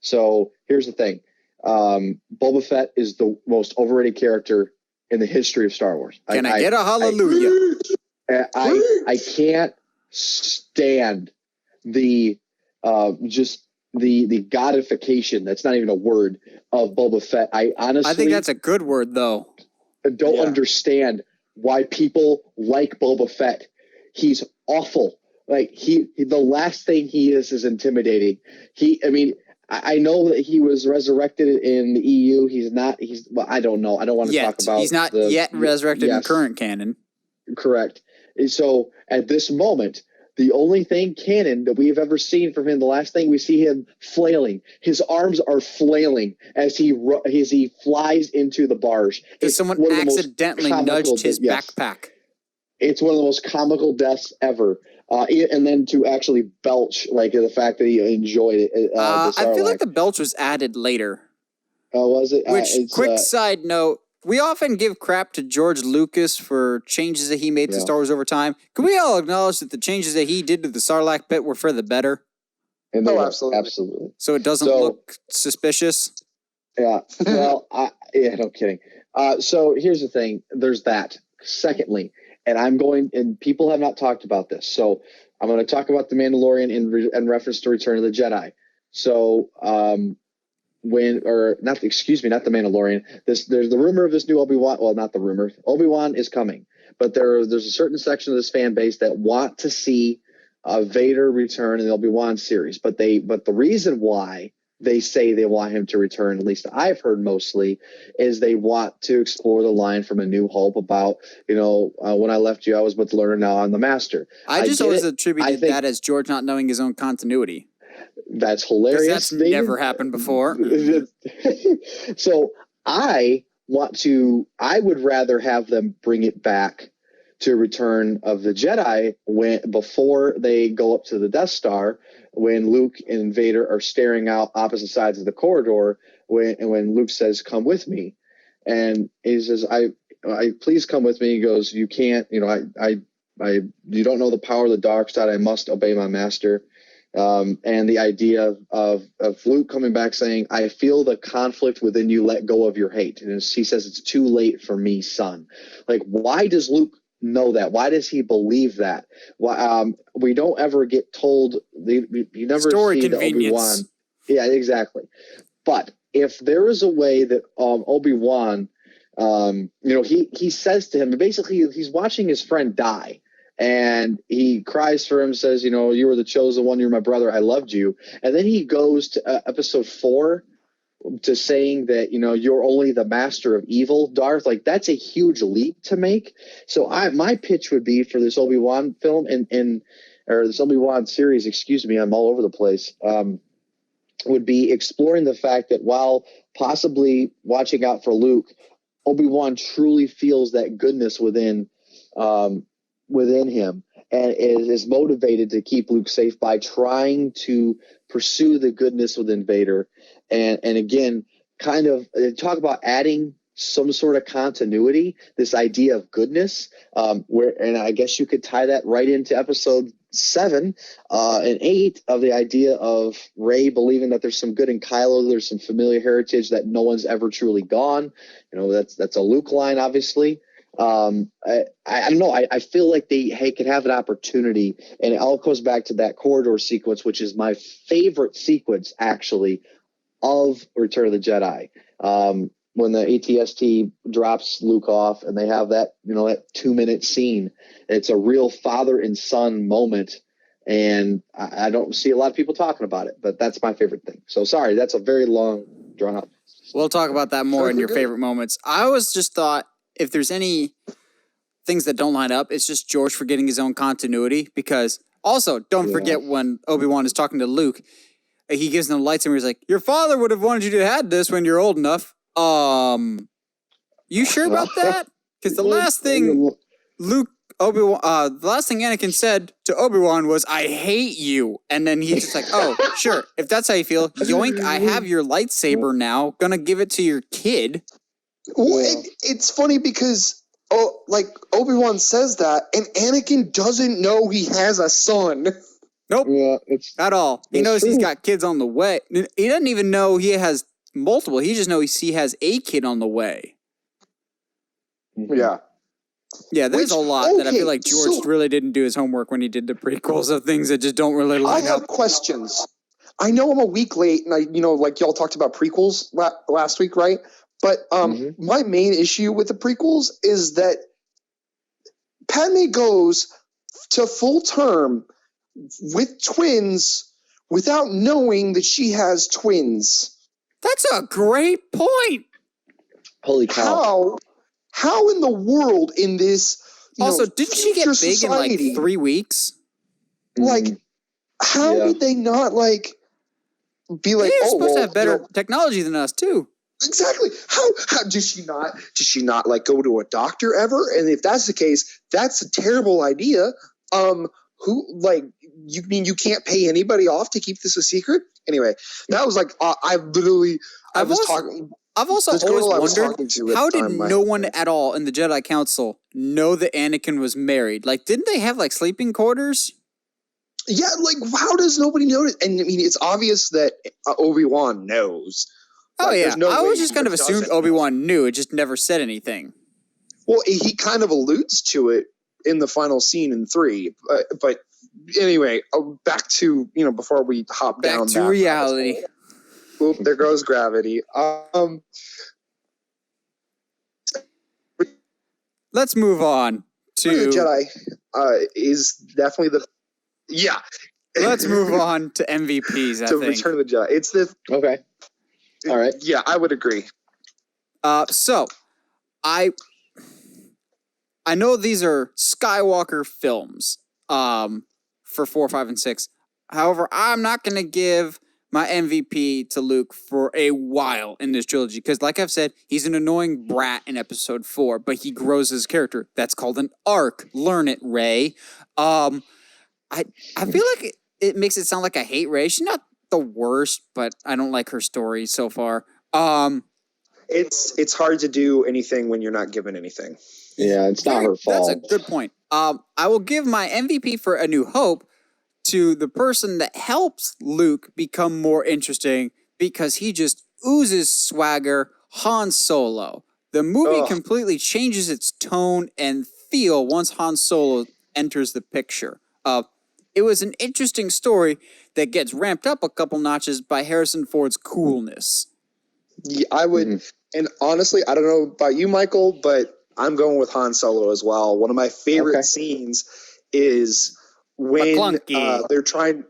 So here's the thing: Boba Fett is the most overrated character in the history of Star Wars. Can I get a hallelujah? I can't stand the godification, that's not even a word, of Boba Fett. I think that's a good word, though. Don't understand why people like Boba Fett. He's awful. Like the last thing he is intimidating. I know that he was resurrected in the EU. Well, I don't know. I don't want to talk about. He's not yet resurrected in current canon. Correct. So at this moment, The only thing canon that we have ever seen from him, the last thing we see him flailing, his arms are flailing as he flies into the barge. Because someone accidentally nudged his backpack. It's one of the most comical deaths ever. And then to actually belch, like the fact that he enjoyed it. I feel like the belch was added later. Oh, was it? Which, quick side note, we often give crap to George Lucas for changes that he made to Star Wars over time. Can we all acknowledge that the changes that he did to the Sarlacc pit were for the better? Absolutely. So it doesn't look suspicious? Yeah. Well, no kidding. So here's the thing. There's that. Secondly, and people have not talked about this, so I'm going to talk about The Mandalorian in reference to Return of the Jedi. So, not the Mandalorian. There's the rumor of this new Obi-Wan. Well, not the rumor. Obi-Wan is coming, but there's a certain section of this fan base that want to see Vader return in the Obi-Wan series. But the reason why they say they want him to return, at least I've heard mostly, is they want to explore the line from A New Hope about, when I left you, I was but the learner, now I'm the master. I just always attributed that as George not knowing his own continuity. That's hilarious. That's never happened before. So I would rather have them bring it back to Return of the Jedi before they go up to the Death Star, when Luke and Vader are staring out opposite sides of the corridor, when Luke says, "Come with me," and he says, "I please come with me." He goes, "You can't. You don't know the power of the dark side. I must obey my master." And the idea of Luke coming back saying, "I feel the conflict within you. Let go of your hate." And he says, "It's too late for me, son." Like, why does Luke know that? Why does he believe that? We don't ever get told. You never see the Obi-Wan. Yeah, exactly. But if there is a way that Obi-Wan, he says to him, basically he's watching his friend die. And he cries for him, says, "You were the chosen one. You're my brother. I loved you." And then he goes to episode 4 to saying that, "You're only the master of evil, Darth." Like, that's a huge leap to make. So my pitch would be for this Obi-Wan film or this Obi-Wan series, excuse me, I'm all over the place, would be exploring the fact that while possibly watching out for Luke, Obi-Wan truly feels that goodness within him, and is motivated to keep Luke safe by trying to pursue the goodness within Vader. And again, kind of talk about adding some sort of continuity, this idea of goodness, and I guess you could tie that right into episode 7 and 8 of the idea of Rey believing that there's some good in Kylo, there's some familiar heritage that no one's ever truly gone. That's a Luke line, obviously. I don't know. I feel like they could have an opportunity, and it all goes back to that corridor sequence, which is my favorite sequence, actually, of Return of the Jedi. When the ATST drops Luke off, and they have that 2-minute scene. It's a real father and son moment, and I don't see a lot of people talking about it, but that's my favorite thing. So sorry, that's a very long drawn out. We'll talk about that more in your favorite moments. I always just thought, if there's any things that don't line up, it's just George forgetting his own continuity. Because also, don't forget when Obi-Wan is talking to Luke, he gives him the lightsaber. He's like, "Your father would have wanted you to have this when you're old enough." You sure about that? Because the last thing the last thing Anakin said to Obi-Wan was, "I hate you." And then he's just like, "Oh, sure. If that's how you feel, yoink, I have your lightsaber now. Gonna give it to your kid." Well, it's funny because Obi-Wan says that, and Anakin doesn't know he has a son. Nope, at all. He knows he's got kids on the way. He doesn't even know he has multiple. He just knows he has a kid on the way. Yeah. Yeah, there's a lot that I feel like George really didn't do his homework when he did the prequels of things that just don't really line up. I have questions. I know I'm a week late, and like y'all talked about prequels last week, right? But my main issue with the prequels is that Padme goes to full term with twins without knowing that she has twins. That's a great point. Holy cow. How in the world in this also, didn't she get big in like 3 weeks? Like, how did they not like be like? They're supposed to have better technology than us too. Exactly. How does she not? Does she not like go to a doctor ever? And if that's the case, that's a terrible idea. Who like you mean you can't pay anybody off to keep this a secret? Anyway, that was like I've also always wondered, how did no one at all in the Jedi Council know that Anakin was married? Like, didn't they have like sleeping quarters? Yeah, like how does nobody notice? And I mean, it's obvious that Obi-Wan knows. Oh like, yeah, I always just kind of assumed Obi-Wan knew. It just never said anything. Well, he kind of alludes to it in the final scene in 3, but anyway, back to before we hop down to reality. Oop, there goes gravity. Let's move on to the Jedi. Is definitely the Let's move on to MVPs. I think Return of the Jedi. It's the okay. All right. Yeah, I would agree. So I know these are Skywalker films for 4, 5, and 6. However, I'm not going to give my MVP to Luke for a while in this trilogy because, like I've said, he's an annoying brat in Episode 4, but he grows his character. That's called an arc. Learn it, Rey. I feel like it makes it sound like I hate Rey. She's not the worst, but I don't like her story so far. It's hard to do anything when you're not given anything. Yeah, it's not her fault. That's a good point. I will give my MVP for A New Hope to the person that helps Luke become more interesting because he just oozes swagger, Han Solo. The movie completely changes its tone and feel once Han Solo enters the picture. It was an interesting story that gets ramped up a couple notches by Harrison Ford's coolness. Yeah, I would, and honestly, I don't know about you, Michael, but I'm going with Han Solo as well. One of my favorite scenes is when they're trying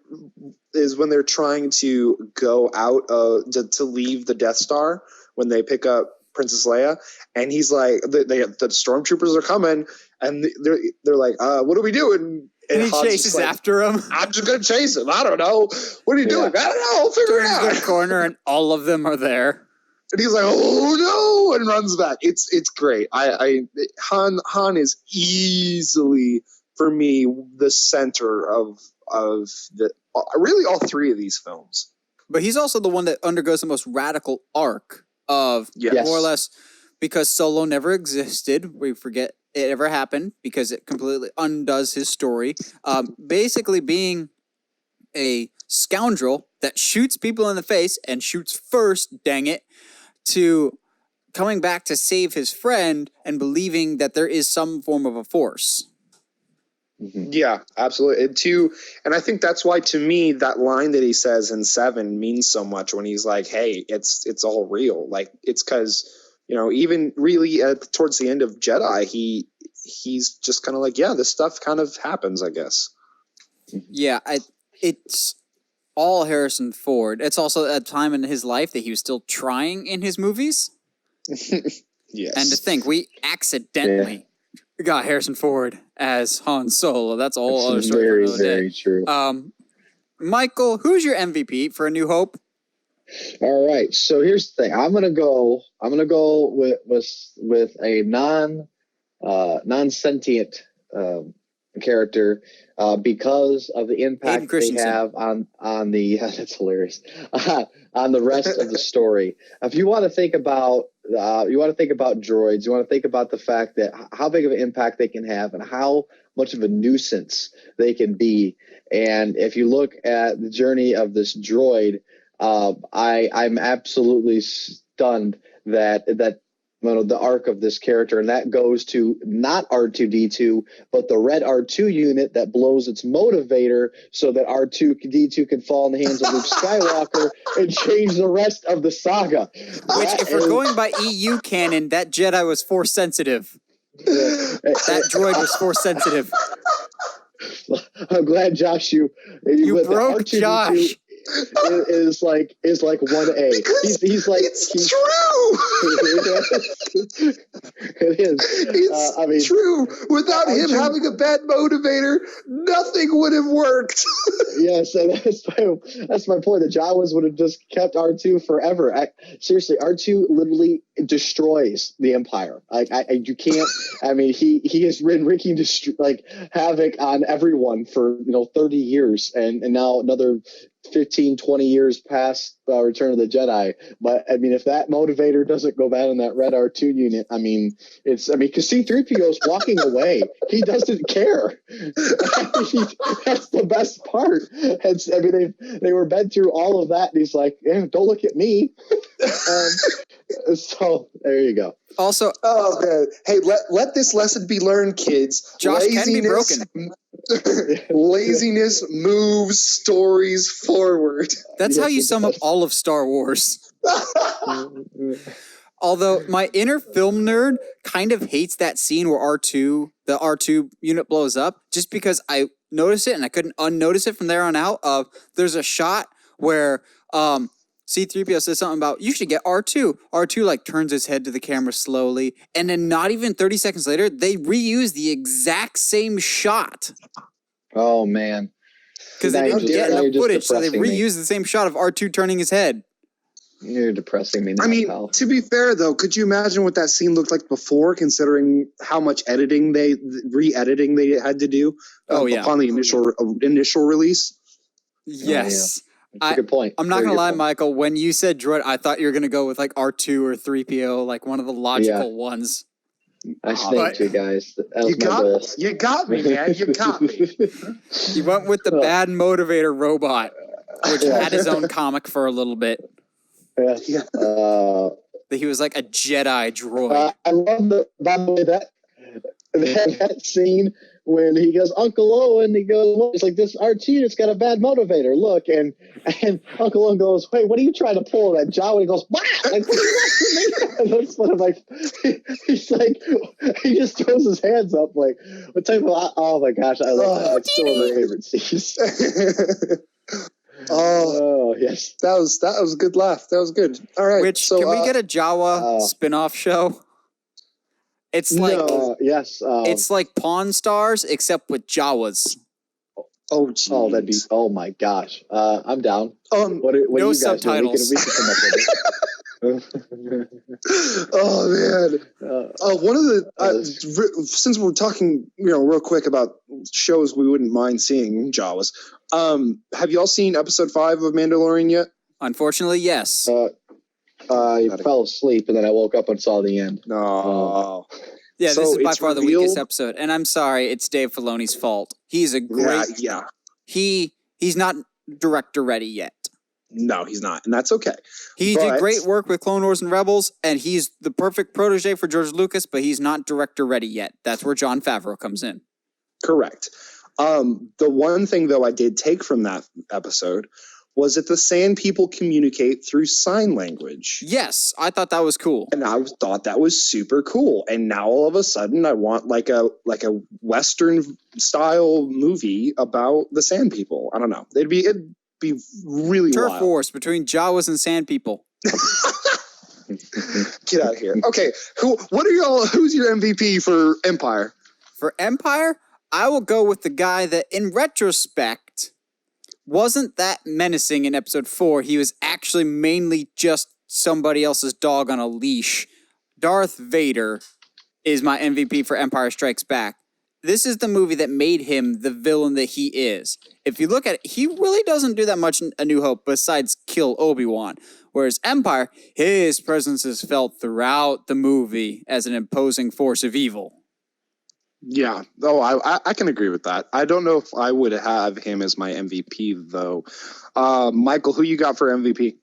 to go out to leave the Death Star when they pick up Princess Leia, and he's like, the stormtroopers are coming, and they're like, what are we doing? And he chases after him. I'm just gonna chase him. I don't know. What are you doing? I don't know. I'll figure it out. Turns the corner, and all of them are there. And he's like, "Oh no!" and runs back. It's great. Han is easily for me the center of the really all 3 of these films. But he's also the one that undergoes the most radical arc of more or less because Solo never existed. We forget it ever happened because it completely undoes his story. Basically being a scoundrel that shoots people in the face and shoots first, dang it, to coming back to save his friend and believing that there is some form of a force. Yeah, absolutely. And I think that's why, to me, that line that he says in 7 means so much when he's like, "Hey, it's all real." Like it's because even really towards the end of Jedi, he's just kind of like, "Yeah, this stuff kind of happens, I guess." Yeah, it's all Harrison Ford. It's also a time in his life that he was still trying in his movies. Yes. And to think, we accidentally got Harrison Ford as Han Solo. That's a whole other story. Very, very true. Michael, who's your MVP for A New Hope? All right. So here's the thing. I'm gonna go with a non-sentient character because of the impact they have on the that's hilarious on the rest of the story. If you want to think about droids, you want to think about the fact that how big of an impact they can have and how much of a nuisance they can be. And if you look at the journey of this droid, I'm absolutely stunned that the arc of this character, and that goes to not R2-D2, but the red R2 unit that blows its motivator so that R2-D2 can fall in the hands of Luke Skywalker and change the rest of the saga. Which, if we're going by EU canon, that Jedi was Force sensitive. That droid was Force sensitive. I'm glad, Josh, you broke Josh. is like 1A. He's like true. It is. It's true. Without him having a bad motivator, nothing would have worked. Yes, and that's my point. The Jawas would have just kept R2 forever. Seriously, R2 literally destroys the Empire. You can't. I mean, he has been wreaking havoc on everyone for 30 years, and now another 15, 20 years past Return of the Jedi. But I mean, if that motivator doesn't go bad in that red R2 unit, because C-3PO is walking away. He doesn't care. That's the best part. They were been through all of that, and he's like, don't look at me. So there you go. Also, oh man, hey, let this lesson be learned, kids. Josh can be broken. Laziness moves stories forward. That's how you sum up all of Star Wars. Although my inner film nerd kind of hates that scene where the R2 unit blows up, just because I noticed it and I couldn't unnotice it from there on out. There's a shot where C-3PO says something about, you should get R2. R2 turns his head to the camera slowly, and then not even 30 seconds later, they reuse the exact same shot. Oh, man. Because they didn't get enough footage, so they reused the same shot of R2 turning his head. You're depressing me now, pal. To be fair, though, could you imagine what that scene looked like before, considering how much re-editing they had to do upon the initial release? Yes. Oh, yeah. That's a good point. I'm not going to lie, Michael. When you said droid, I thought you were going to go with R2 or 3PO, one of the logical ones. I snapped you guys. You got me, man. You got me. You went with the bad motivator robot, which had his own comic for a little bit. Yeah. He was like a Jedi droid. I love that scene when he goes, Uncle Owen, he goes, well, it's like this R2, it's got a bad motivator. Look, and Uncle Owen goes, wait, what are you trying to pull? That Jawa? And he goes, bah! Like, what are you that's what I'm like. He's like, he just throws his hands up, like, what type of? Oh my gosh, I love that. It's still one of my favorite scenes. Oh yes, that was a good laugh. That was good. All right, can we get a Jawa spin-off show? It's like it's like Pawn Stars except with Jawas. Oh, that'd be. Oh my gosh, I'm down. What no you guys subtitles. We can come up with it. Oh man! One of the since we're talking, real quick about shows we wouldn't mind seeing Jawas. Have you all seen episode 5 of Mandalorian yet? Unfortunately, yes. I fell asleep and then I woke up and saw the end. No. Yeah, this is by far the weakest episode, and I'm sorry, it's Dave Filoni's fault. He's a great. Yeah. He's not director ready yet. No, he's not, and that's okay. He did great work with Clone Wars and Rebels, and he's the perfect protege for George Lucas, but he's not director ready yet. That's where Jon Favreau comes in. Correct. The one thing, though, I did take from that episode was that the Sand People communicate through sign language. Yes, I thought that was cool. And I thought that was super cool. And now all of a sudden I want like a Western style movie about the Sand People. I don't know. It'd be really Turf wild. Wars between Jawas and Sand People. Get out of here. Okay, who's your MVP for Empire? For Empire, I will go with the guy that in retrospect wasn't that menacing in episode 4. He was actually mainly just somebody else's dog on a leash. Darth Vader is my MVP for Empire Strikes Back. This is the movie that made him the villain that he is. If you look at it, he really doesn't do that much in A New Hope besides kill Obi-Wan. Whereas Empire, his presence is felt throughout the movie as an imposing force of evil. Yeah. Oh, I can agree with that. I don't know if I would have him as my MVP though. Michael, who you got for MVP?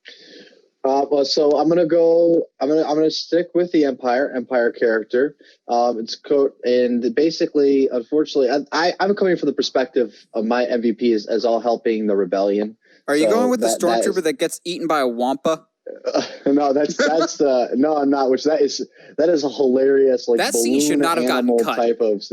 So I'm gonna stick with the Empire character. It's and basically, unfortunately, I'm coming from the perspective of my MVP as all helping the rebellion. Are you going with the stormtrooper that gets eaten by a wampa? No, that's no, I'm not. That is a hilarious that scene should not have gotten cut. Type of.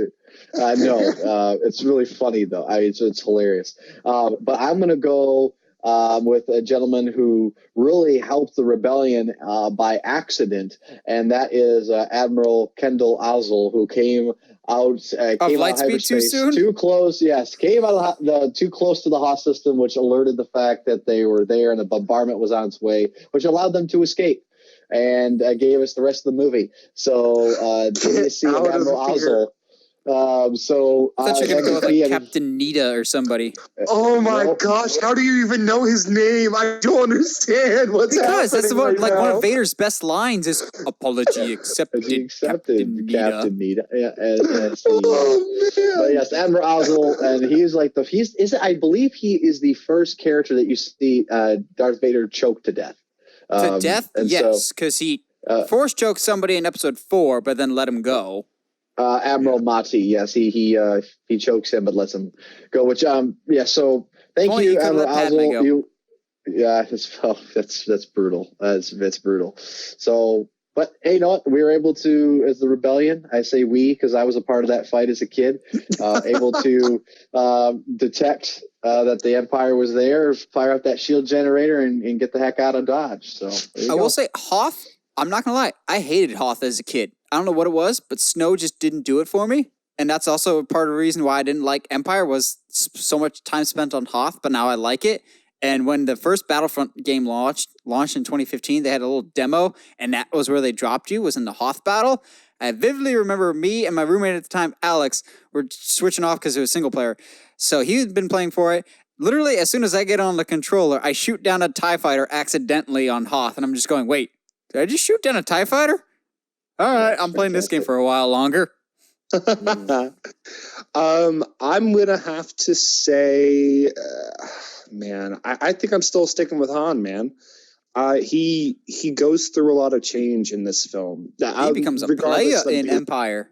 No, it's really funny though. It's hilarious. But I'm gonna go with a gentleman who really helped the rebellion by accident, and that is Admiral Kendall Ozzel, who came out hyperspace too close. Yes, came out too close to the Hoth system, which alerted the fact that they were there and the bombardment was on its way, which allowed them to escape. And gave us the rest of the movie. So, you see Admiral Ozzel. I thought you were going to go with like Captain Nita or somebody. Oh my gosh! How do you even know his name? I don't understand what's happening. Because that's one of Vader's best lines is "Apology accepted." Captain Nita. Yeah, but yes, Admiral Ozzel, and he's like I believe he is the first character that you see Darth Vader choke to death. To death, yes, because he force choked somebody in episode 4, but then let him go. Admiral Mati, yes, he chokes him but lets him go. Which so thank you, Admiral Ozzel. That's brutal. That's brutal. So, but hey, you know what? We were able to, as the rebellion, I say we because I was a part of that fight as a kid, able to detect that the Empire was there, fire up that shield generator, and get the heck out of Dodge. So I will say, Hoth, I'm not going to lie, I hated Hoth as a kid. I don't know what it was, but snow just didn't do it for me. And that's also part of the reason why I didn't like Empire was so much time spent on Hoth, but now I like it. And when the first Battlefront game launched in 2015, they had a little demo, and that was where they dropped you, was in the Hoth battle. I vividly remember me and my roommate at the time, Alex, were switching off because it was single player. So he had been playing for it. Literally, as soon as I get on the controller, I shoot down a TIE fighter accidentally on Hoth, and I'm just going, wait, did I just shoot down a TIE fighter? All right, I'm playing this game for a while longer. I'm going to have to say, man, I think I'm still sticking with Han, man. He goes through a lot of change in this film. He becomes a player in Empire.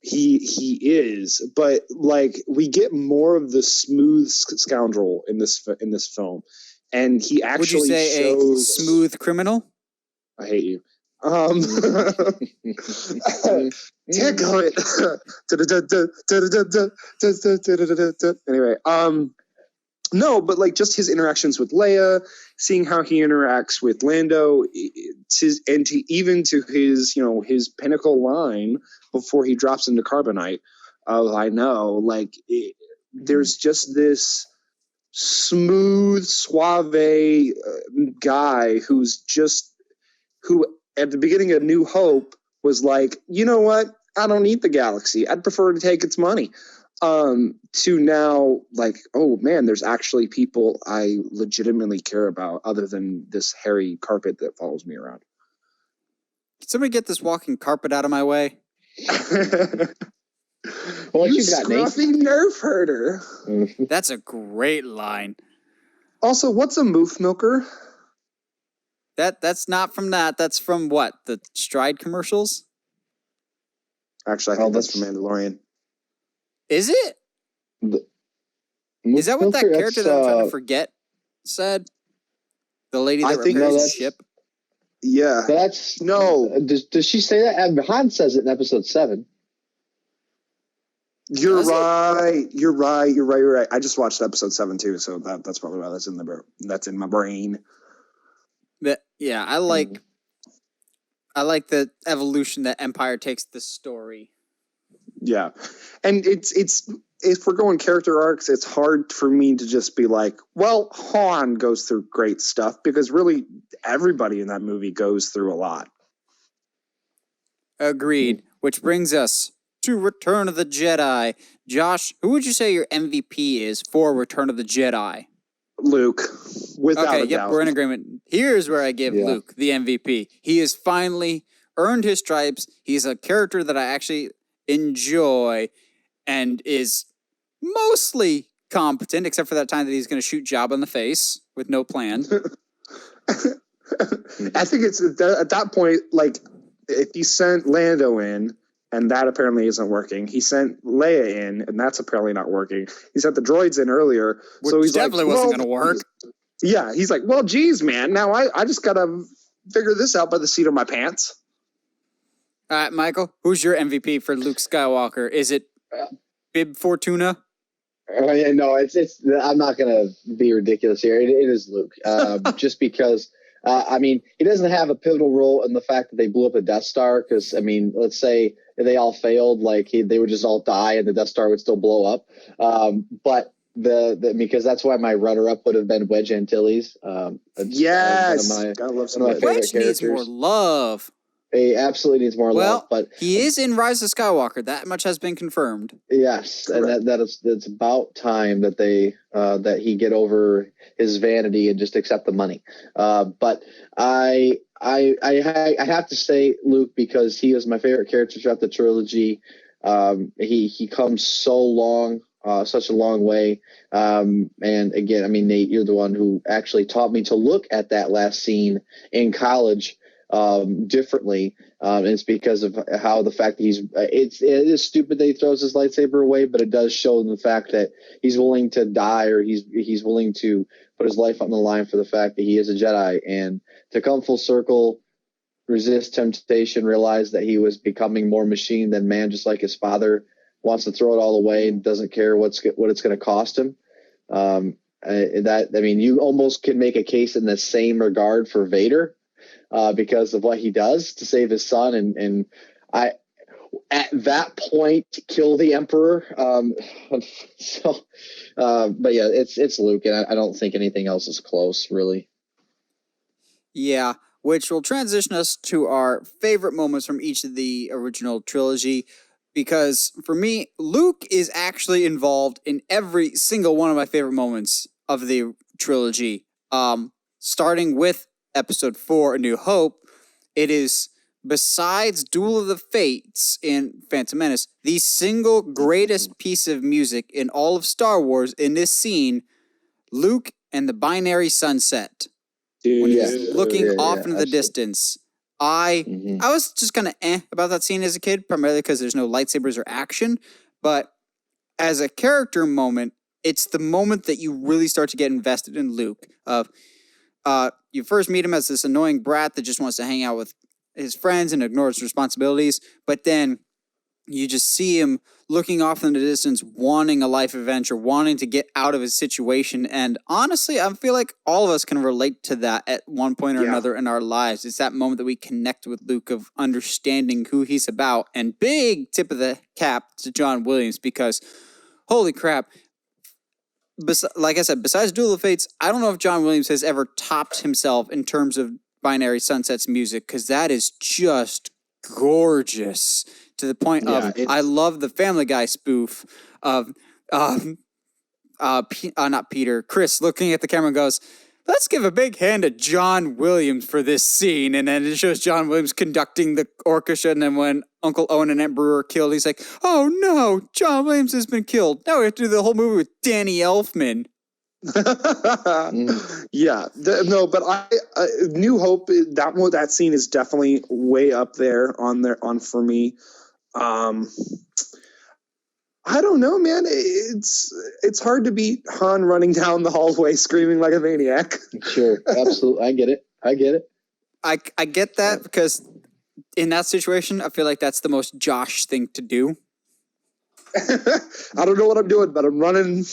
He is, but like we get more of the smooth scoundrel in this film, and he actually would you say shows a smooth criminal? I hate you. Anyway, no, but like just his interactions with Leia, seeing how he interacts with Lando, even to his his pinnacle line before he drops into Carbonite. I know, there's just this smooth, suave guy who at the beginning of New Hope was like, you know what? I don't need the galaxy. I'd prefer to take its money. To now, like, oh man, there's actually people I legitimately care about other than this hairy carpet that follows me around. Can somebody get this walking carpet out of my way? Well, you scruffy nerf herder. That's a great line. Also, what's a moof milker? That's not from that. That's from what? The Stride commercials? Actually, I think that's from Mandalorian. Is it? Is that what that character that I'm trying to forget said? The lady that repairs the ship? Yeah. That's no. Does she say that? Han says it in episode 7. You're right. I just watched episode 7 too, so that's probably why that's in my brain. But yeah, I like the evolution that Empire takes the story. Yeah, and it's if we're going character arcs, it's hard for me to just be like, well, Han goes through great stuff because really everybody in that movie goes through a lot. Agreed. Which brings us to Return of the Jedi. Josh, who would you say your MVP is for Return of the Jedi? Luke, without a doubt. We're in agreement. Here's where I give Luke the MVP. He has finally earned his stripes. He's a character that I actually enjoy and is mostly competent, except for that time that he's going to shoot Jabba in the face with no plan. I think it's at that point, like, if he sent Lando in, and that apparently isn't working. He sent Leia in, and that's apparently not working. He sent the droids in earlier, so he's definitely wasn't going to work. Yeah, he's like, well, geez, man, now I just got to figure this out by the seat of my pants. All right, Michael, who's your MVP for Luke Skywalker? Is it Bib Fortuna? Yeah, no, it's. I'm not gonna be ridiculous here. It is Luke, just because. I mean, he doesn't have a pivotal role in the fact that they blew up the Death Star. Because I mean, let's say if they all failed, like they would just all die, and the Death Star would still blow up. But because that's why my runner-up would have been Wedge Antilles. Yes, gotta love some of my favorite Wedge characters. needs more love. He absolutely needs more love, but he is in Rise of Skywalker. That much has been confirmed. Yes, correct. And it's about time that that he get over his vanity and just accept the money. But I have to say Luke, because he is my favorite character throughout the trilogy. He comes such a long way. And again, I mean, Nate, you're the one who actually taught me to look at that last scene in college differently. And it's because of how the fact that it is stupid that he throws his lightsaber away, but it does show the fact that he's willing to die, or he's willing to put his life on the line for the fact that he is a Jedi. And to come full circle, resist temptation, realize that he was becoming more machine than man, just like his father, wants to throw it all away and doesn't care what it's going to cost him. You almost can make a case in the same regard for Vader. Because of what he does to save his son, and I, at that point, kill the Emperor. But yeah, it's Luke, and I don't think anything else is close, really. Yeah, which will transition us to our favorite moments from each of the original trilogy. Because for me, Luke is actually involved in every single one of my favorite moments of the trilogy. Starting with Episode 4, A New Hope, it is, besides Duel of the Fates in Phantom Menace, the single greatest piece of music in all of Star Wars in this scene, Luke and the binary sunset. Dude, when he's looking off into the distance. I was just kind of about that scene as a kid, primarily because there's no lightsabers or action, but as a character moment, it's the moment that you really start to get invested in Luke. You first meet him as this annoying brat that just wants to hang out with his friends and ignore his responsibilities, but then you just see him looking off in the distance, wanting a life adventure, wanting to get out of his situation. And honestly, I feel like all of us can relate to that at one point or another in our lives. It's that moment that we connect with Luke of understanding who he's about. And big tip of the cap to John Williams, because holy crap, like I said, besides Duel of Fates, I don't know if John Williams has ever topped himself in terms of Binary Sunset's music, because that is just gorgeous to the point of I love the Family Guy spoof of not Peter, Chris looking at the camera and goes, "Let's give a big hand to John Williams for this scene." And then it shows John Williams conducting the orchestra, and then when Uncle Owen and Aunt Brewer are killed, he's like, "Oh no, John Williams has been killed. Now we have to do the whole movie with Danny Elfman." But New Hope, that scene is definitely way up there on for me. I don't know, man. It's hard to beat Han running down the hallway screaming like a maniac. Sure, absolutely, I get it. I get that, because in that situation, I feel like that's the most Josh thing to do. I don't know what I'm doing, but I'm running.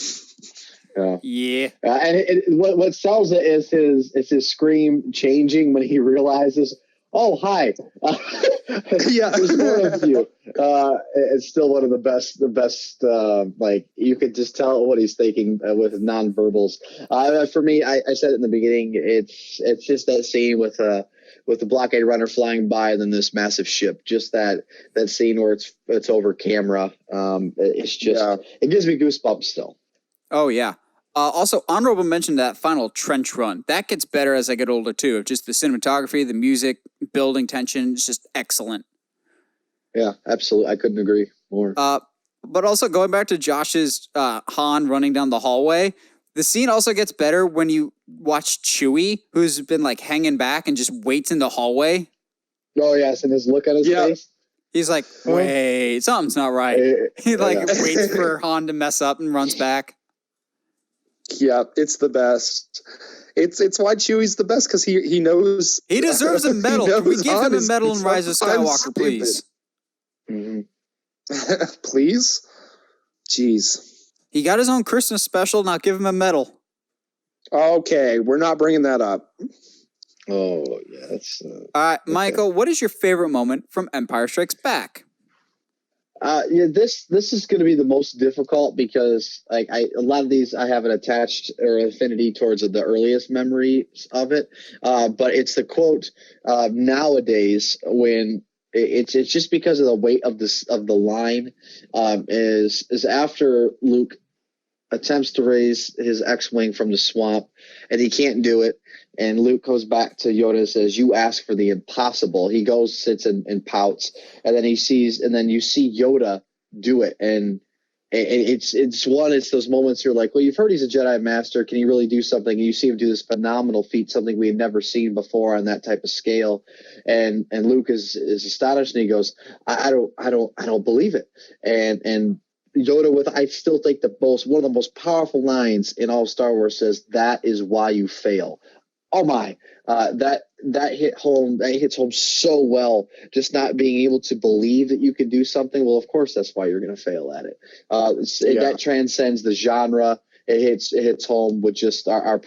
Yeah. And what sells it is his scream changing when he realizes, "Oh, hi." There's more of you. It's still one of the best. Like, you could just tell what he's thinking with nonverbals. For me, I said it in the beginning. It's just that scene with the blockade runner flying by, and then this massive ship. Just that scene where it's over camera. It's just it gives me goosebumps still. Oh yeah. Also, honorable mention to that final trench run. That gets better as I get older, too. Just the cinematography, the music, building tension, it's just excellent. Yeah, absolutely. I couldn't agree more. But also, going back to Josh's Han running down the hallway, the scene also gets better when you watch Chewie, who's been, like, hanging back and just waits in the hallway. Oh, yes, and his look on his face. He's like, wait, something's not right. He, waits for Han to mess up and runs back. Yeah, it's the best. It's why Chewie's the best, because he knows he deserves a medal. Can we give him a medal in Rise of Skywalker, please? Please? Jeez. He got his own Christmas special. Now give him a medal. Okay, we're not bringing that up. Oh, yeah. That's, all right, Michael, what is your favorite moment from Empire Strikes Back? Yeah, this is going to be the most difficult because a lot of these I have an attached or affinity towards the earliest memories of it. But it's the quote nowadays when it's just because of the weight of the line is after Luke attempts to raise his X-Wing from the swamp and he can't do it. And Luke goes back to Yoda and says, "You ask for the impossible." He goes, sits and pouts. And then you see Yoda do it. And it's those moments you're like, well, you've heard he's a Jedi Master. Can he really do something? And you see him do this phenomenal feat, something we've never seen before on that type of scale. And Luke is astonished and he goes, I don't believe it. And Yoda, I still think one of the most powerful lines in all of Star Wars says, "That is why you fail." Oh my, that hit home. That hits home so well. Just not being able to believe that you can do something. Well, of course, that's why you're going to fail at it. That transcends the genre. It hits home with just our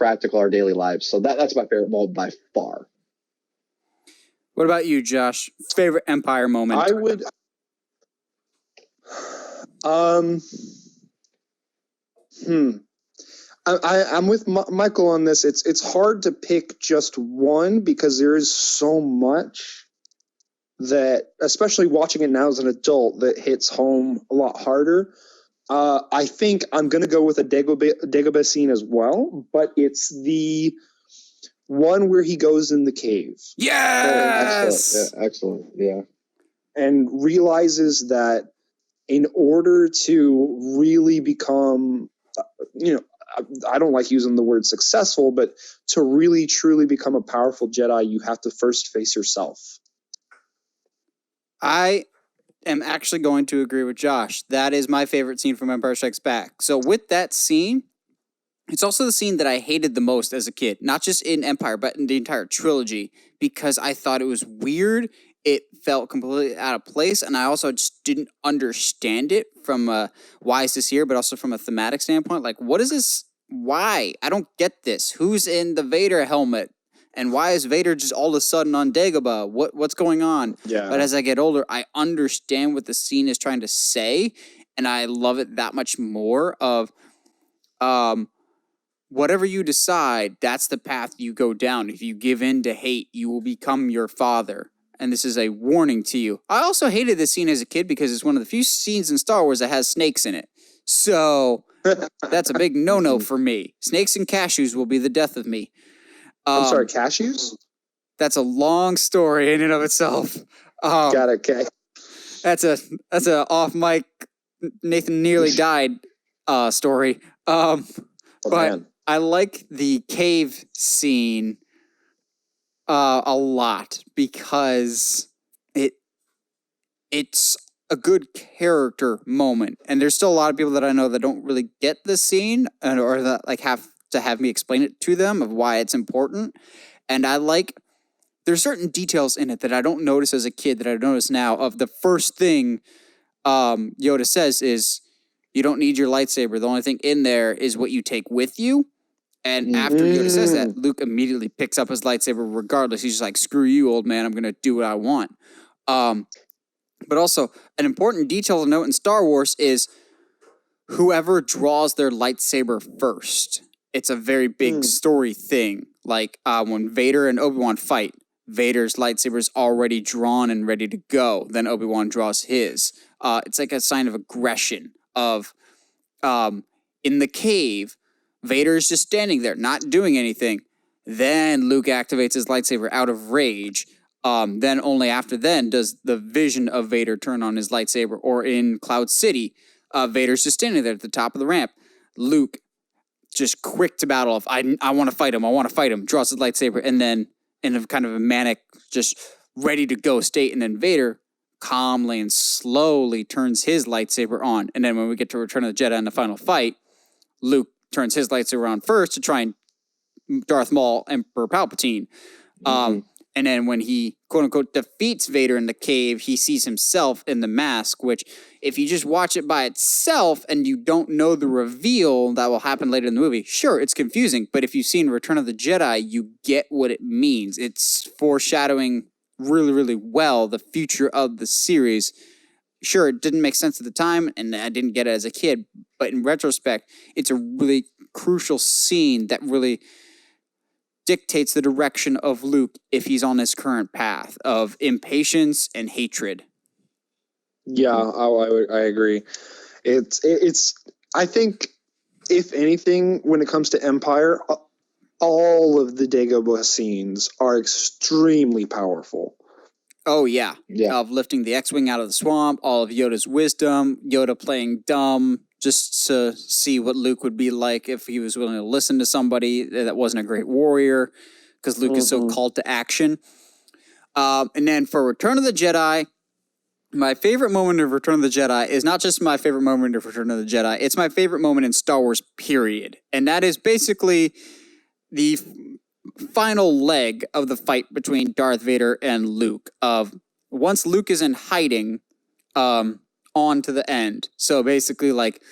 daily lives. So that's my favorite moment by far. What about you, Josh? Favorite Empire moment? I would. I'm with Michael on this. It's hard to pick just one because there is so much that, especially watching it now as an adult, that hits home a lot harder. I think I'm going to go with a Dagobah scene as well, but it's the one where he goes in the cave. Yes! Excellent. Yeah. And realizes that in order to really become, I don't like using the word successful, but to really truly become a powerful Jedi, you have to first face yourself. I am actually going to agree with Josh. That is my favorite scene from Empire Strikes Back. So with that scene, it's also the scene that I hated the most as a kid, not just in Empire, but in the entire trilogy, because I thought it was weird. It felt completely out of place, and I also just didn't understand it from why is this here, but also from a thematic standpoint. Like, what is this? Why? I don't get this. Who's in the Vader helmet? And why is Vader just all of a sudden on Dagobah? What's going on? Yeah. But as I get older, I understand what the scene is trying to say, and I love it that much more of whatever you decide, that's the path you go down. If you give in to hate, you will become your father. And this is a warning to you. I also hated this scene as a kid because it's one of the few scenes in Star Wars that has snakes in it. So that's a big no-no for me. Snakes and cashews will be the death of me. I'm sorry, cashews? That's a long story in and of itself. Got it, okay. That's a off-mic Nathan nearly died story. But man. I like the cave scene a lot because it's a good character moment, and there's still a lot of people that I know that don't really get the scene or that like have to have me explain it to them of why it's important. And there's certain details in it that I don't notice as a kid that I notice now. Of the first thing Yoda says is, "You don't need your lightsaber. The only thing in there is what you take with you." And after Yoda says that, Luke immediately picks up his lightsaber regardless. He's just like, "Screw you, old man. I'm going to do what I want." But also, an important detail to note in Star Wars is whoever draws their lightsaber first. It's a very big story thing. Like when Vader and Obi-Wan fight, Vader's lightsaber is already drawn and ready to go. Then Obi-Wan draws his. It's like a sign of aggression of in the cave, Vader's just standing there, not doing anything. Then Luke activates his lightsaber out of rage. Then only after then does the vision of Vader turn on his lightsaber. Or in Cloud City, Vader's just standing there at the top of the ramp. Luke, just quick to battle. If I want to fight him, draws his lightsaber, and then in a kind of a manic, just ready to go state. And then Vader calmly and slowly turns his lightsaber on. And then when we get to Return of the Jedi in the final fight, Luke turns his lightsaber on first to try and Darth Maul Emperor Palpatine. And then when he, quote unquote, defeats Vader in the cave, he sees himself in the mask, which if you just watch it by itself and you don't know the reveal that will happen later in the movie, sure, it's confusing. But if you've seen Return of the Jedi, you get what it means. It's foreshadowing really, really well the future of the series. Sure, it didn't make sense at the time, and I didn't get it as a kid. But in retrospect, it's a really crucial scene that really dictates the direction of Luke if he's on his current path of impatience and hatred. Yeah, I agree. It's I think if anything, when it comes to Empire, all of the Dagobah scenes are extremely powerful. Oh yeah, of lifting the X-wing out of the swamp, all of Yoda's wisdom, Yoda playing dumb just to see what Luke would be like if he was willing to listen to somebody that wasn't a great warrior, because Luke is so called to action. And then for Return of the Jedi, my favorite moment of Return of the Jedi is not just my favorite moment of Return of the Jedi, it's my favorite moment in Star Wars, period. And that is basically the final leg of the fight between Darth Vader and Luke. Of once Luke is in hiding, on to the end. So basically, like,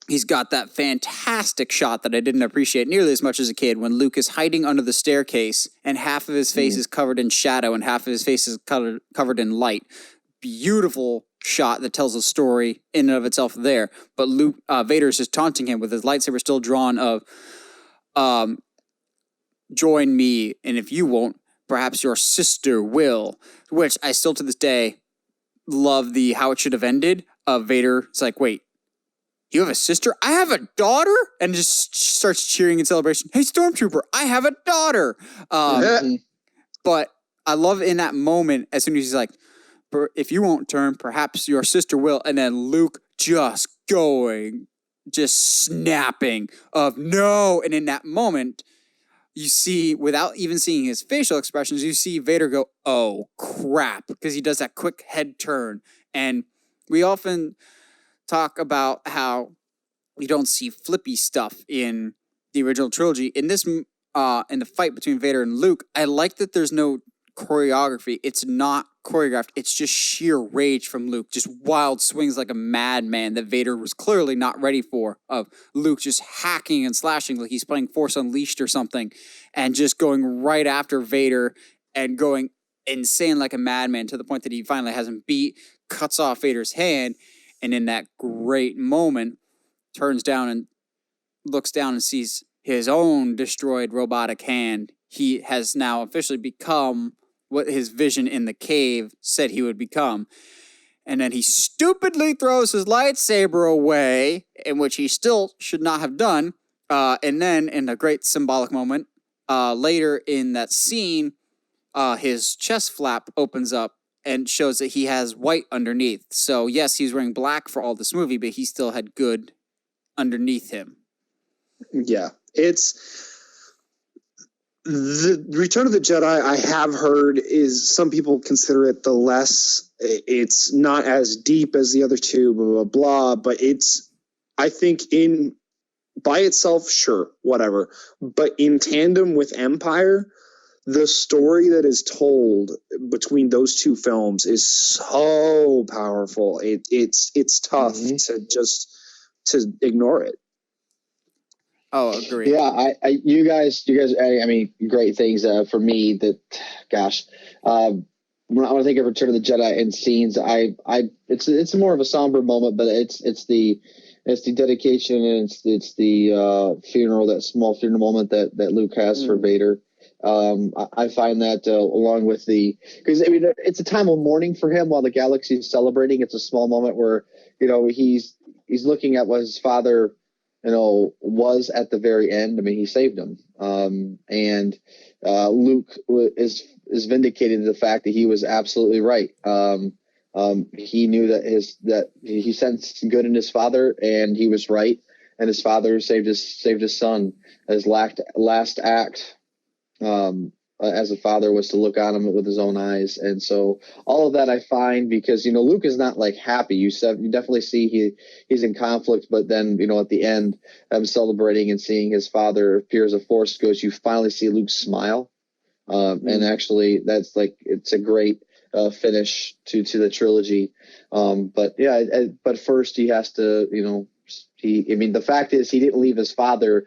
he's got that fantastic shot that I didn't appreciate nearly as much as a kid when Luke is hiding under the staircase and half of his face is covered in shadow and half of his face is covered in light. Beautiful shot that tells a story in and of itself there. But Vader is just taunting him with his lightsaber still drawn of, join me, and if you won't, perhaps your sister will. Which I still to this day love the how it should have ended. Vader is like, wait, you have a sister? I have a daughter? And just starts cheering in celebration. Hey, Stormtrooper, I have a daughter. But I love in that moment, as soon as he's like, if you won't turn, perhaps your sister will. And then Luke just snapping of no. And in that moment, you see, without even seeing his facial expressions, you see Vader go, oh, crap, because he does that quick head turn. And we often talk about how you don't see flippy stuff in the original trilogy. In this, in the fight between Vader and Luke, I like that there's no choreography. It's not choreographed. It's just sheer rage from Luke. Just wild swings like a madman that Vader was clearly not ready for. Of Luke just hacking and slashing like he's playing Force Unleashed or something. And just going right after Vader and going insane like a madman to the point that he finally has him beat, cuts off Vader's hand. And in that great moment, turns down and looks down and sees his own destroyed robotic hand. He has now officially become what his vision in the cave said he would become. And then he stupidly throws his lightsaber away, in which he still should not have done. And then in a great symbolic moment, later in that scene, his chest flap opens up and shows that he has white underneath. So yes, he's wearing black for all this movie, but he still had good underneath him. Yeah, it's the Return of the Jedi. I have heard is some people consider it the less. It's not as deep as the other two, blah blah blah. But it's, I think, in by itself, sure, whatever. But in tandem with Empire, the story that is told between those two films is so powerful. It's tough to ignore it. Oh, agree. Yeah, you guys, I mean, great things for me. That, gosh, when I think of Return of the Jedi and scenes, it's more of a somber moment, but it's the dedication and it's the funeral, that small funeral moment that Luke has for Vader. I find that along with because I mean it's a time of mourning for him while the galaxy is celebrating. It's a small moment where he's looking at what his father was at the very end. I mean, he saved him, and Luke is vindicated in the fact that he was absolutely right. He knew that he sensed good in his father, and he was right. And his father saved his son. His last act as a father was to look on him with his own eyes. And so all of that I find, because Luke is not like happy. You definitely see he's in conflict, but then at the end, celebrating and seeing his father appear as a Force ghost, you finally see Luke smile. And actually, that's like it's a great finish to the trilogy. But yeah, but first he has to, the fact is he didn't leave his father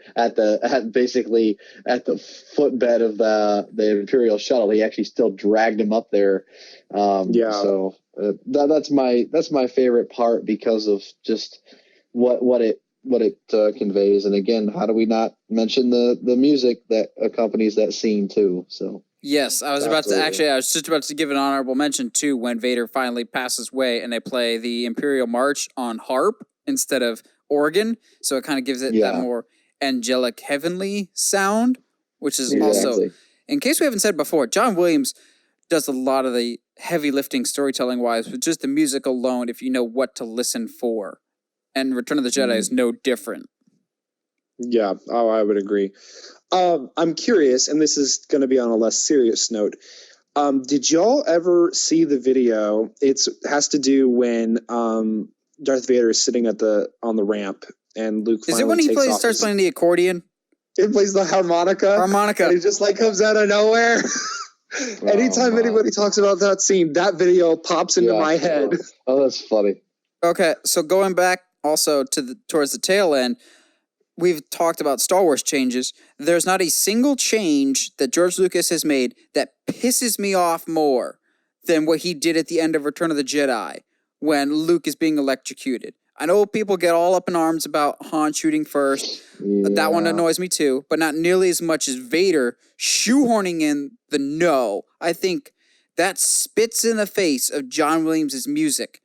basically at the footbed of the Imperial shuttle. He actually still dragged him up there. So that's my favorite part because of just what it conveys. And again, how do we not mention the music that accompanies that scene too? So. Yes, I was just about to give an honorable mention too when Vader finally passes away and they play the Imperial March on harp instead of organ, so it kind of gives it that more angelic, heavenly sound, which is also, in case we haven't said before, John Williams does a lot of the heavy lifting storytelling-wise with just the music alone if you know what to listen for, and Return of the Jedi is no different. Yeah, I would agree. I'm curious, and this is going to be on a less serious note. Did y'all ever see the video? It has to do when Darth Vader is sitting on the ramp, and Luke. Is it when he starts playing the accordion? It plays the harmonica. And it just like comes out of nowhere. Anytime anybody talks about that scene, that video pops into my head. Oh, that's funny. Okay, so going back also towards the tail end. We've talked about Star Wars changes. There's not a single change that George Lucas has made that pisses me off more than what he did at the end of Return of the Jedi when Luke is being electrocuted. I know people get all up in arms about Han shooting first. That one annoys me too, but not nearly as much as Vader shoehorning in the no. I think that spits in the face of John Williams' music,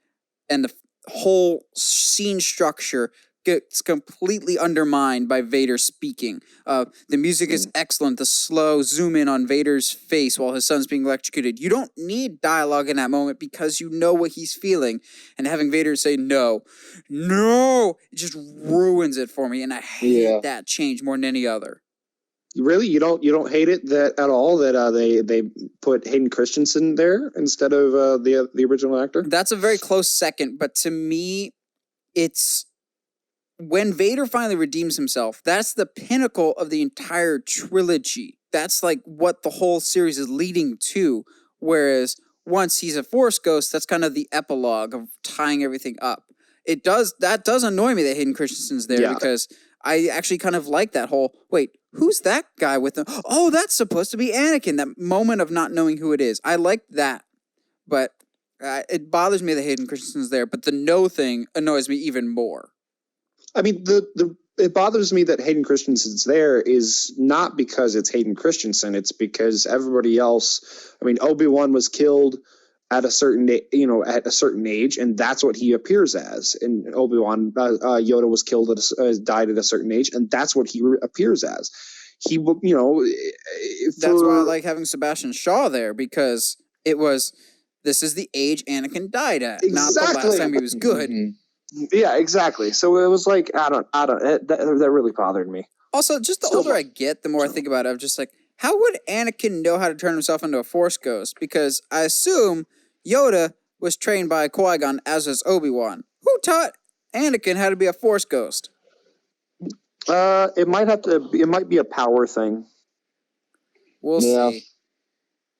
and the whole scene structure gets completely undermined by Vader speaking. The music is excellent. The slow zoom in on Vader's face while his son's being electrocuted. You don't need dialogue in that moment because you know what he's feeling. And having Vader say no, it just ruins it for me. And I hate that change more than any other. Really, you don't hate it at all that they put Hayden Christensen there instead of the original actor? That's a very close second, but to me, it's when Vader finally redeems himself, that's the pinnacle of the entire trilogy. That's like what the whole series is leading to. Whereas once he's a Force ghost, that's kind of the epilogue of tying everything up. That does annoy me that Hayden Christensen's there because I actually kind of like that whole, wait, who's that guy with them? Oh, that's supposed to be Anakin. That moment of not knowing who it is. I like that. But it bothers me that Hayden Christensen's there. But the no thing annoys me even more. I mean, it bothers me that Hayden Christensen's there is not because it's Hayden Christensen. It's because everybody else. I mean, Obi-Wan was killed at a certain age, and that's what he appears as. And Obi-Wan, Yoda was killed died at a certain age, and that's what he appears as. That's why I like having Sebastian Shaw there, because this is the age Anakin died at, not the last time he was good. Mm-hmm. Yeah, exactly. So it was like, that really bothered me. Also, just the older I get, the more I think about it, I'm just like, how would Anakin know how to turn himself into a Force ghost? Because I assume Yoda was trained by Qui-Gon, as was Obi-Wan. Who taught Anakin how to be a Force ghost? It might be a power thing. We'll see.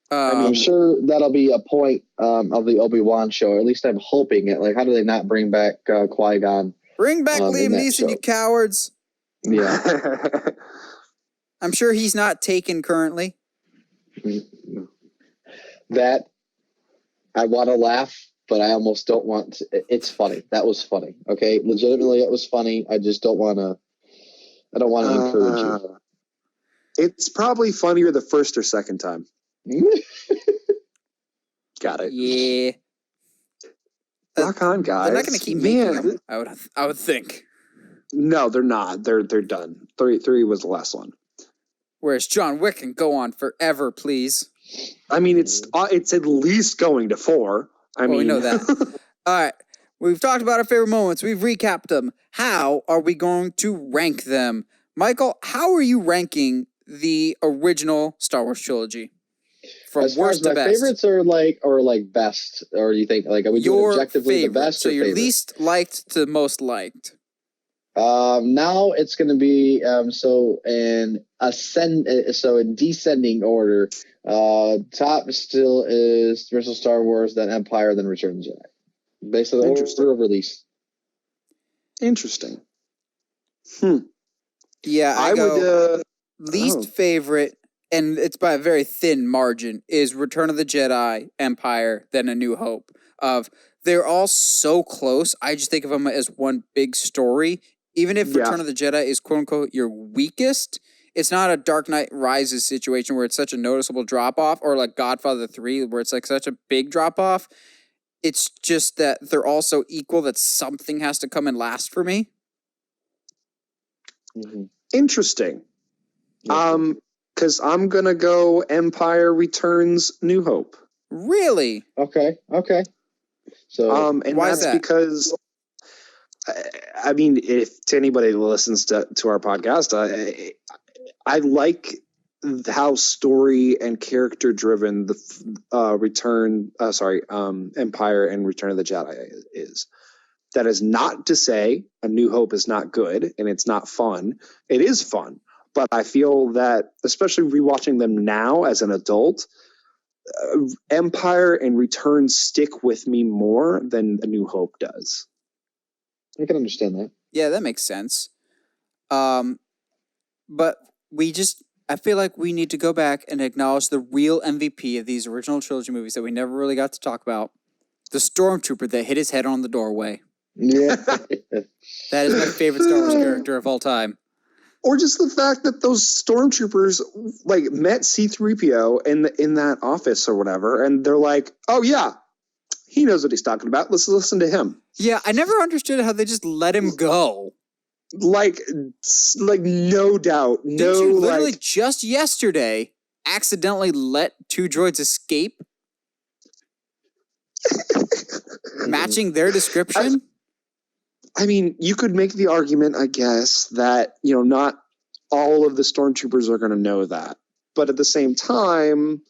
I'm sure that'll be a point of the Obi-Wan show, or at least I'm hoping it. Like, how do they not bring back Qui-Gon? Bring back Liam Neeson, you cowards. Yeah. I'm sure he's not taken currently. That, I want to laugh, but I almost don't want to. It's funny. That was funny. Okay? Legitimately, it was funny. I just don't want to. I don't want to encourage you. It's probably funnier the first or second time. Got it. Yeah. Rock on, guys. They're not going to keep making them, I would think. No, they're not. They're done. Three was the last one. Whereas John Wick can go on forever, please. I mean, it's at least going to 4. We know that. All right. We've talked about our favorite moments. We've recapped them. How are we going to rank them? Michael, how are you ranking the original Star Wars trilogy? From as far worst as to my best. favorites are like best, or do you think like are we doing objectively favorite. the best? So or your favorite? least liked to most liked. Now it's going to be in descending order. Top still is the original Star Wars, then Empire, then Return of the Jedi. Based on the order of release. Interesting. Yeah, I would least favorite, and it's by a very thin margin, is Return of the Jedi, Empire, then A New Hope. They're all so close. I just think of them as one big story. Even if Return of the Jedi is quote unquote your weakest, it's not a Dark Knight Rises situation where it's such a noticeable drop off, or like Godfather 3 where it's like such a big drop off. It's just that they're all so equal that something has to come in last for me. Mm-hmm. Interesting. Because I'm gonna go Empire Returns, New Hope. Really? Okay. So, and why that's because, I mean, if to anybody who listens to our podcast, I like how story and character driven the Empire and Return of the Jedi is. That is not to say A New Hope is not good and it's not fun. It is fun, but I feel that, especially rewatching them now as an adult, Empire and Return stick with me more than A New Hope does. I can understand that. Yeah, that makes sense. But I feel like we need to go back and acknowledge the real MVP of these original trilogy movies that we never really got to talk about. The stormtrooper that hit his head on the doorway. Yeah. That is my favorite Star Wars character of all time. Or just the fact that those stormtroopers like met C-3PO in that office or whatever, and they're like, "Oh yeah, he knows what he's talking about. Let's listen to him." Yeah, I never understood how they just let him go. Like no doubt, Didn't you literally just yesterday accidentally let two droids escape, matching their description? I mean, you could make the argument, I guess, that, not all of the stormtroopers are going to know that. But at the same time,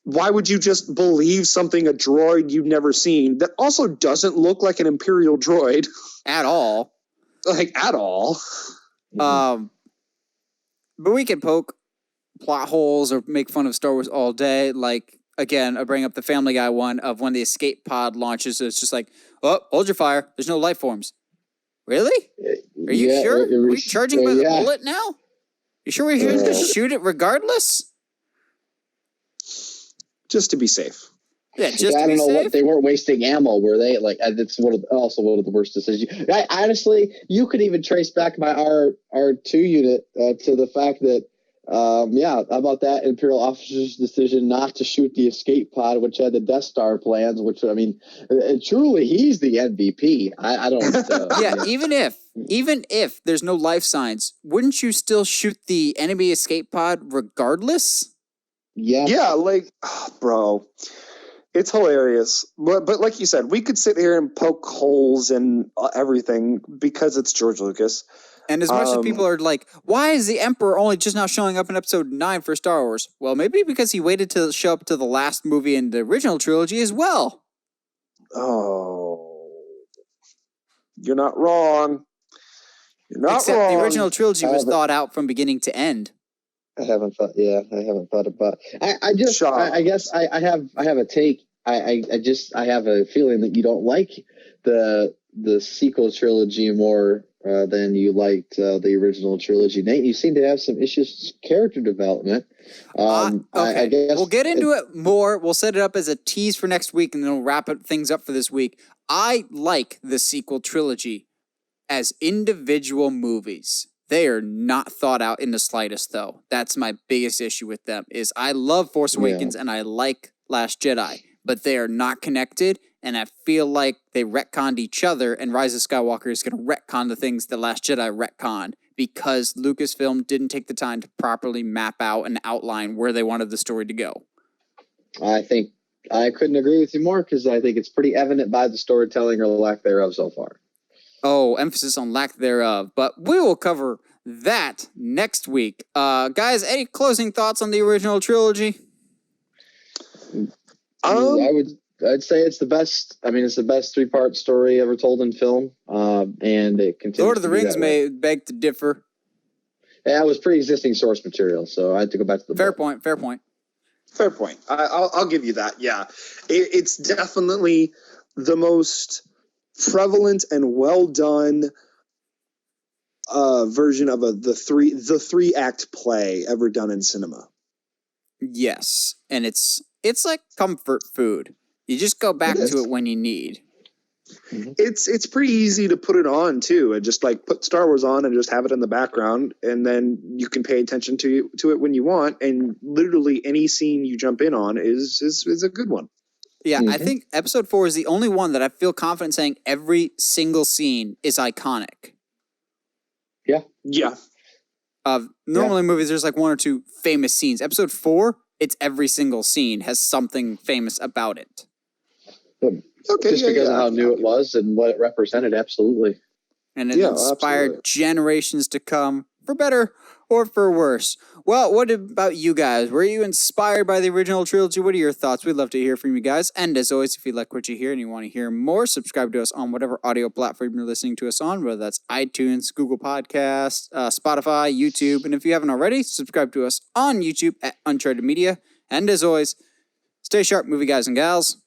why would you just believe something a droid you've never seen that also doesn't look like an Imperial droid? At all. At all. But we can poke plot holes or make fun of Star Wars all day. Like, again, I bring up the Family Guy one of when the escape pod launches. It's just like, oh, hold your fire. There's no life forms. Really? Are you sure? Are we charging by the bullet now? You sure we're here to shoot it regardless? Just to be safe. Yeah, just to be safe. I don't know. They weren't wasting ammo, were they? Like, it's also one of the worst decisions. Honestly, you could even trace back my R2 unit to the fact that, about that Imperial officer's decision not to shoot the escape pod, which had the Death Star plans, which, I mean, truly, he's the MVP. I don't... yeah, even if there's no life signs, wouldn't you still shoot the enemy escape pod regardless? Yeah. Yeah, bro, it's hilarious. But like you said, we could sit here and poke holes in everything because it's George Lucas. And as much as people are like, why is the Emperor only just now showing up in episode 9 for Star Wars? Well, maybe because he waited to show up to the last movie in the original trilogy as well. Oh, you're not wrong. You're not Except wrong. The original trilogy was thought out from beginning to end. I haven't thought about. I guess I have a take. I have a feeling that you don't like the sequel trilogy more than you liked the original trilogy. Nate, you seem to have some issues with character development. Okay, I guess we'll get into it more. We'll set it up as a tease for next week, and then we'll wrap things up for this week. I like the sequel trilogy as individual movies. They are not thought out in the slightest, though. That's my biggest issue with them, is I love Force Awakens and I like Last Jedi, but they are not connected, and I feel like they retconned each other, and Rise of Skywalker is going to retcon the things that Last Jedi retconned because Lucasfilm didn't take the time to properly map out and outline where they wanted the story to go. I think I couldn't agree with you more because I think it's pretty evident by the storytelling or lack thereof so far. Oh, emphasis on lack thereof. But we will cover that next week. Guys, any closing thoughts on the original trilogy? I would I'd say it's the best. I mean, it's the best 3-part story ever told in film, and it continues. Lord of the Rings may beg to differ. Yeah, it was pre-existing source material, so I had to go back to the Fair book. point. Fair point. Fair point. I'll give you that. Yeah, it's definitely the most prevalent and well done version of the three act play ever done in cinema. Yes, and it's like comfort food. You just go back to it when you need. It's pretty easy to put it on too, and just like put Star Wars on and just have it in the background, and then you can pay attention to it when you want. And literally any scene you jump in on is a good one. Yeah, I think Episode 4 is the only one that I feel confident saying every single scene is iconic. Yeah. Normally in movies there's like one or two famous scenes. Episode 4, it's every single scene has something famous about it. Okay, just because of how new it was and what it represented, absolutely. And it inspired generations to come, for better or for worse. Well, what about you guys? Were you inspired by the original trilogy? What are your thoughts? We'd love to hear from you guys. And as always, if you like what you hear and you want to hear more, subscribe to us on whatever audio platform you're listening to us on, whether that's iTunes, Google Podcasts, Spotify, YouTube. And if you haven't already, subscribe to us on YouTube at Uncharted Media. And as always, stay sharp, movie guys and gals.